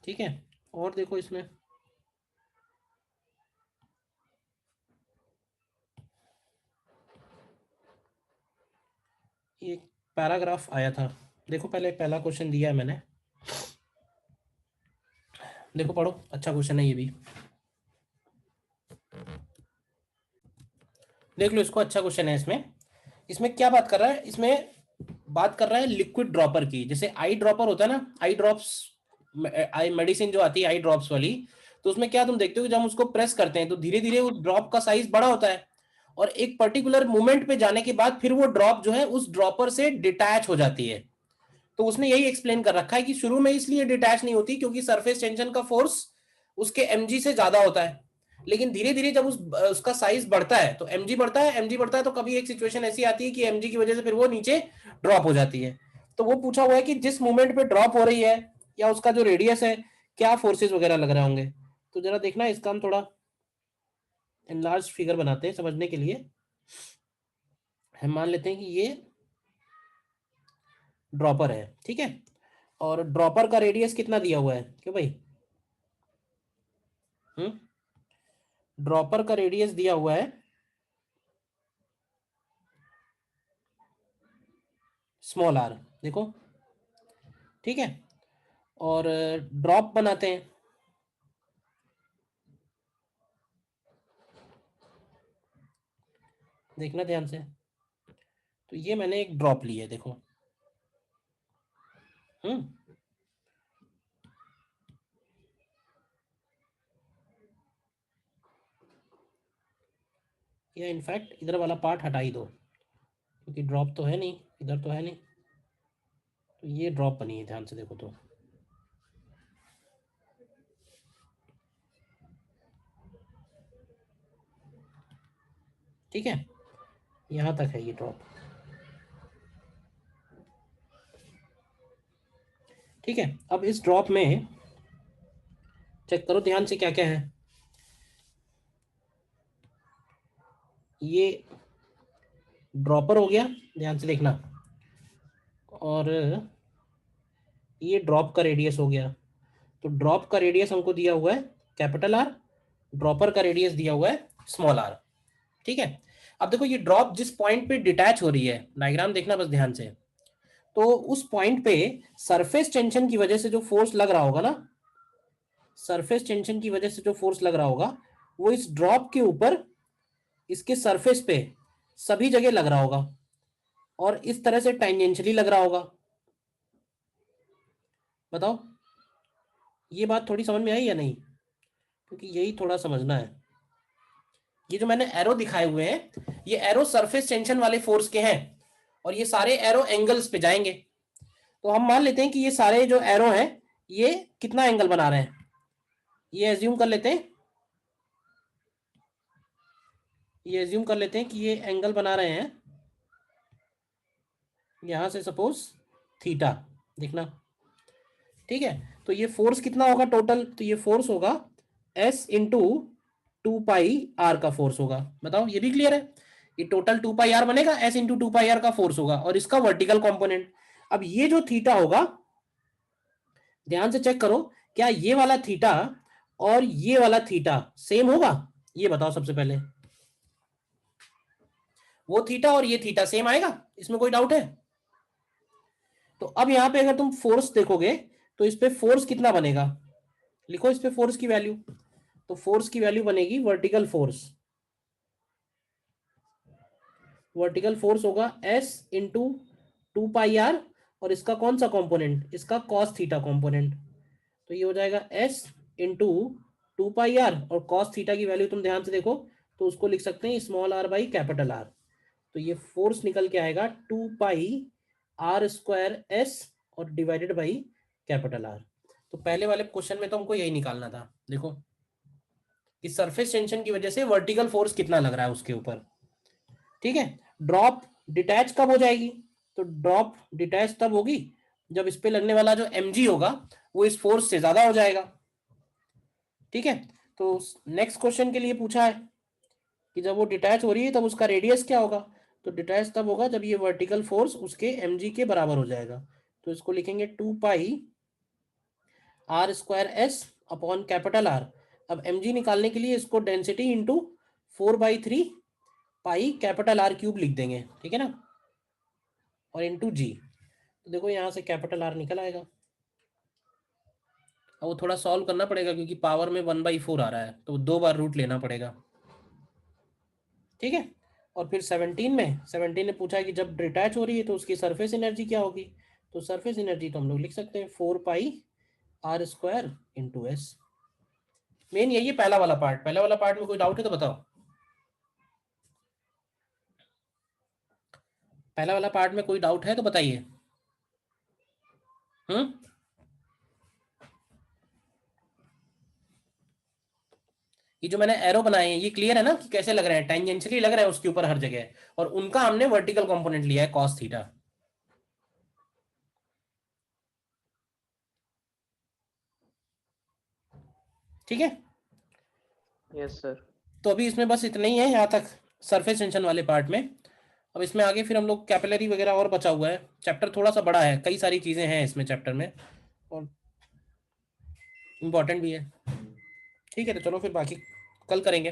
ठीक है, और देखो इसमें एक पैराग्राफ आया था, देखो पहले पहला क्वेश्चन दिया है मैंने, देखो पढ़ो, अच्छा क्वेश्चन है ये भी, देख लो इसको, अच्छा क्वेश्चन है। इसमें इसमें क्या बात कर रहा है, इसमें बात कर रहा है लिक्विड ड्रॉपर की। जैसे आई ड्रॉपर होता है ना, आई ड्रॉप्स, आई मेडिसिन जो आती है आई ड्रॉप्स वाली, तो उसमें क्या तुम देखते हो कि जब हम उसको प्रेस करते हैं तो धीरे धीरे उस ड्रॉप का साइज बड़ा होता है, और एक पर्टिकुलर मोमेंट पे जाने के बाद फिर वो ड्रॉप जो है उस ड्रॉपर से डिटैच हो जाती है। तो उसने यही एक्सप्लेन कर रखा है कि शुरू में इसलिए डिटैच नहीं होती क्योंकि सरफेस टेंशन का फोर्स उसके mg से ज्यादा होता है, लेकिन धीरे धीरे जब उसका साइज बढ़ता है तो mg बढ़ता है, mg बढ़ता है तो कभी एक सिचुएशन ऐसी आती है कि mg की वजह से फिर वो नीचे ड्रॉप हो जाती है। तो वो पूछा हुआ है कि जिस मोमेंट पे ड्रॉप हो रही है या उसका जो रेडियस है, क्या फोर्सेस वगैरह लग रहे होंगे। तो जरा देखना, इसका हम थोड़ा एनलार्ज फिगर बनाते हैं समझने के लिए। हम मान लेते हैं कि ये ड्रॉपर है, ठीक है, और ड्रॉपर का रेडियस कितना दिया हुआ है, क्यों भाई, ड्रॉपर का रेडियस दिया हुआ है स्मॉल आर, देखो, ठीक है, और ड्रॉप बनाते हैं, देखना ध्यान से। तो ये मैंने एक ड्रॉप ली है, देखो, या इनफैक्ट इधर वाला पार्ट हटा ही दो क्योंकि ड्रॉप तो है नहीं, इधर तो है नहीं, तो ये ड्रॉप बनी है, ध्यान से देखो तो, ठीक है, यहां तक है ये ड्रॉप, ठीक है। अब इस ड्रॉप में चेक करो ध्यान से क्या क्या है। ये ड्रॉपर हो गया, ध्यान से देखना, और ये ड्रॉप का रेडियस हो गया। तो ड्रॉप का रेडियस हमको दिया हुआ है कैपिटल आर, ड्रॉपर का रेडियस दिया हुआ है स्मॉल आर, ठीक है। अब देखो ये ड्रॉप जिस पॉइंट पे डिटैच हो रही है, डायग्राम देखना बस ध्यान से, तो उस पॉइंट पे सरफेस टेंशन की वजह से जो फोर्स लग रहा होगा ना, सरफेस टेंशन की वजह से जो फोर्स लग रहा होगा वो इस ड्रॉप के ऊपर, इसके सरफेस पे सभी जगह लग रहा होगा, और इस तरह से टेंजेंशियली लग रहा होगा। बताओ ये बात थोड़ी समझ में आई या नहीं, क्योंकि यही थोड़ा समझना है। ये जो मैंने एरो दिखाए हुए हैं, ये एरो सरफेस टेंशन वाले फोर्स के हैं, और ये सारे एरो एंगल्स पे जाएंगे। तो हम मान लेते हैं कि ये सारे जो एरो हैं ये कितना एंगल बना रहे हैं, ये एज्यूम कर लेते हैं, ये एज्यूम कर लेते हैं कि ये एंगल बना रहे हैं यहां से सपोज थीटा, देखना, ठीक है। तो ये फोर्स कितना होगा टोटल, तो ये फोर्स होगा S इंटू 2πr का फोर्स होगा। बताओ ये भी क्लियर है, ये टोटल 2πr बनेगा, S इंटू 2πr का फोर्स होगा, और इसका वर्टिकल कंपोनेंट। अब ये जो थीटा होगा, ध्यान से चेक करो, क्या ये वाला थीटा और ये वाला थीटा सेम होगा, ये बताओ सबसे पहले। वो थीटा और ये थीटा सेम आएगा, इसमें कोई डाउट है। तो अब यहां पे अगर तुम फोर्स देखोगे तो इस पे फोर्स कितना बनेगा, लिखो इस पे फोर्स की वैल्यू। तो फोर्स की वैल्यू बनेगी वर्टिकल फोर्स, वर्टिकल फोर्स होगा S इंटू 2πr, और इसका कौन सा कंपोनेंट, इसका cos थीटा कंपोनेंट। तो ये हो जाएगा S इंटू 2πr, और cos थीटा की वैल्यू तुम ध्यान से देखो तो उसको लिख सकते हैं small r by capital R। तो ये फोर्स निकल के आएगा 2πr² S और डिवाइडेड बाई कैपिटल R। तो पहले वाले क्वेश्चन में तो हमको यही निकालना था, देखो कि सरफेस टेंशन की वजह से वर्टिकल फोर्स कितना लग रहा है उसके ऊपर, ठीक है। ड्रॉप डिटैच कब हो जाएगी, तो ड्रॉप डिटैच तब होगी जब इस पे लगने वाला जो mg होगा वो इस फोर्स से ज्यादा हो जाएगा, ठीक है। तो नेक्स्ट क्वेश्चन के लिए पूछा है कि जब वो डिटैच हो रही है तब उसका रेडियस क्या होगा, तो डिटैच तब होगा जब ये वर्टिकल फोर्स उसके mg के बराबर हो जाएगा। तो इसको लिखेंगे 2πr²s अपॉन कैपिटल R। अब mg निकालने के लिए इसको density into 4/3 pi capital R cube लिख देंगे, ठीक है ना, और इंटू जी। तो देखो यहां से कैपिटल R निकल आएगा। अब वो थोड़ा सॉल्व करना पड़ेगा क्योंकि पावर में 1/4 आ रहा है, तो 2 बार रूट लेना पड़ेगा, ठीक है। और फिर 17 ने पूछा है कि जब डिटैच हो रही है तो उसकी सरफेस एनर्जी क्या होगी। तो सरफेस एनर्जी तो हम लोग लिख सकते हैं 4πr² इंटू एस। मेन यही है पहला वाला पार्ट। पहला वाला पार्ट में कोई डाउट है तो बताओ। पहला वाला पार्ट में कोई डाउट है तो बताइए। ये जो मैंने एरो बनाए हैं ये क्लियर है ना कि कैसे लग रहे हैं? टेंजेंशियली लग रहा है उसके ऊपर हर जगह, और उनका हमने वर्टिकल कंपोनेंट लिया है cos थीटा। ठीक है। Yes sir. तो अभी इसमें बस इतना ही है यहाँ तक सरफेस टेंशन वाले पार्ट में। अब इसमें आगे फिर हम लोग कैपिलरी वगैरह और बचा हुआ है। चैप्टर थोड़ा सा बड़ा है, कई सारी चीजें हैं इसमें चैप्टर में और इम्पोर्टेंट भी है। ठीक है, तो चलो फिर बाकी कल करेंगे।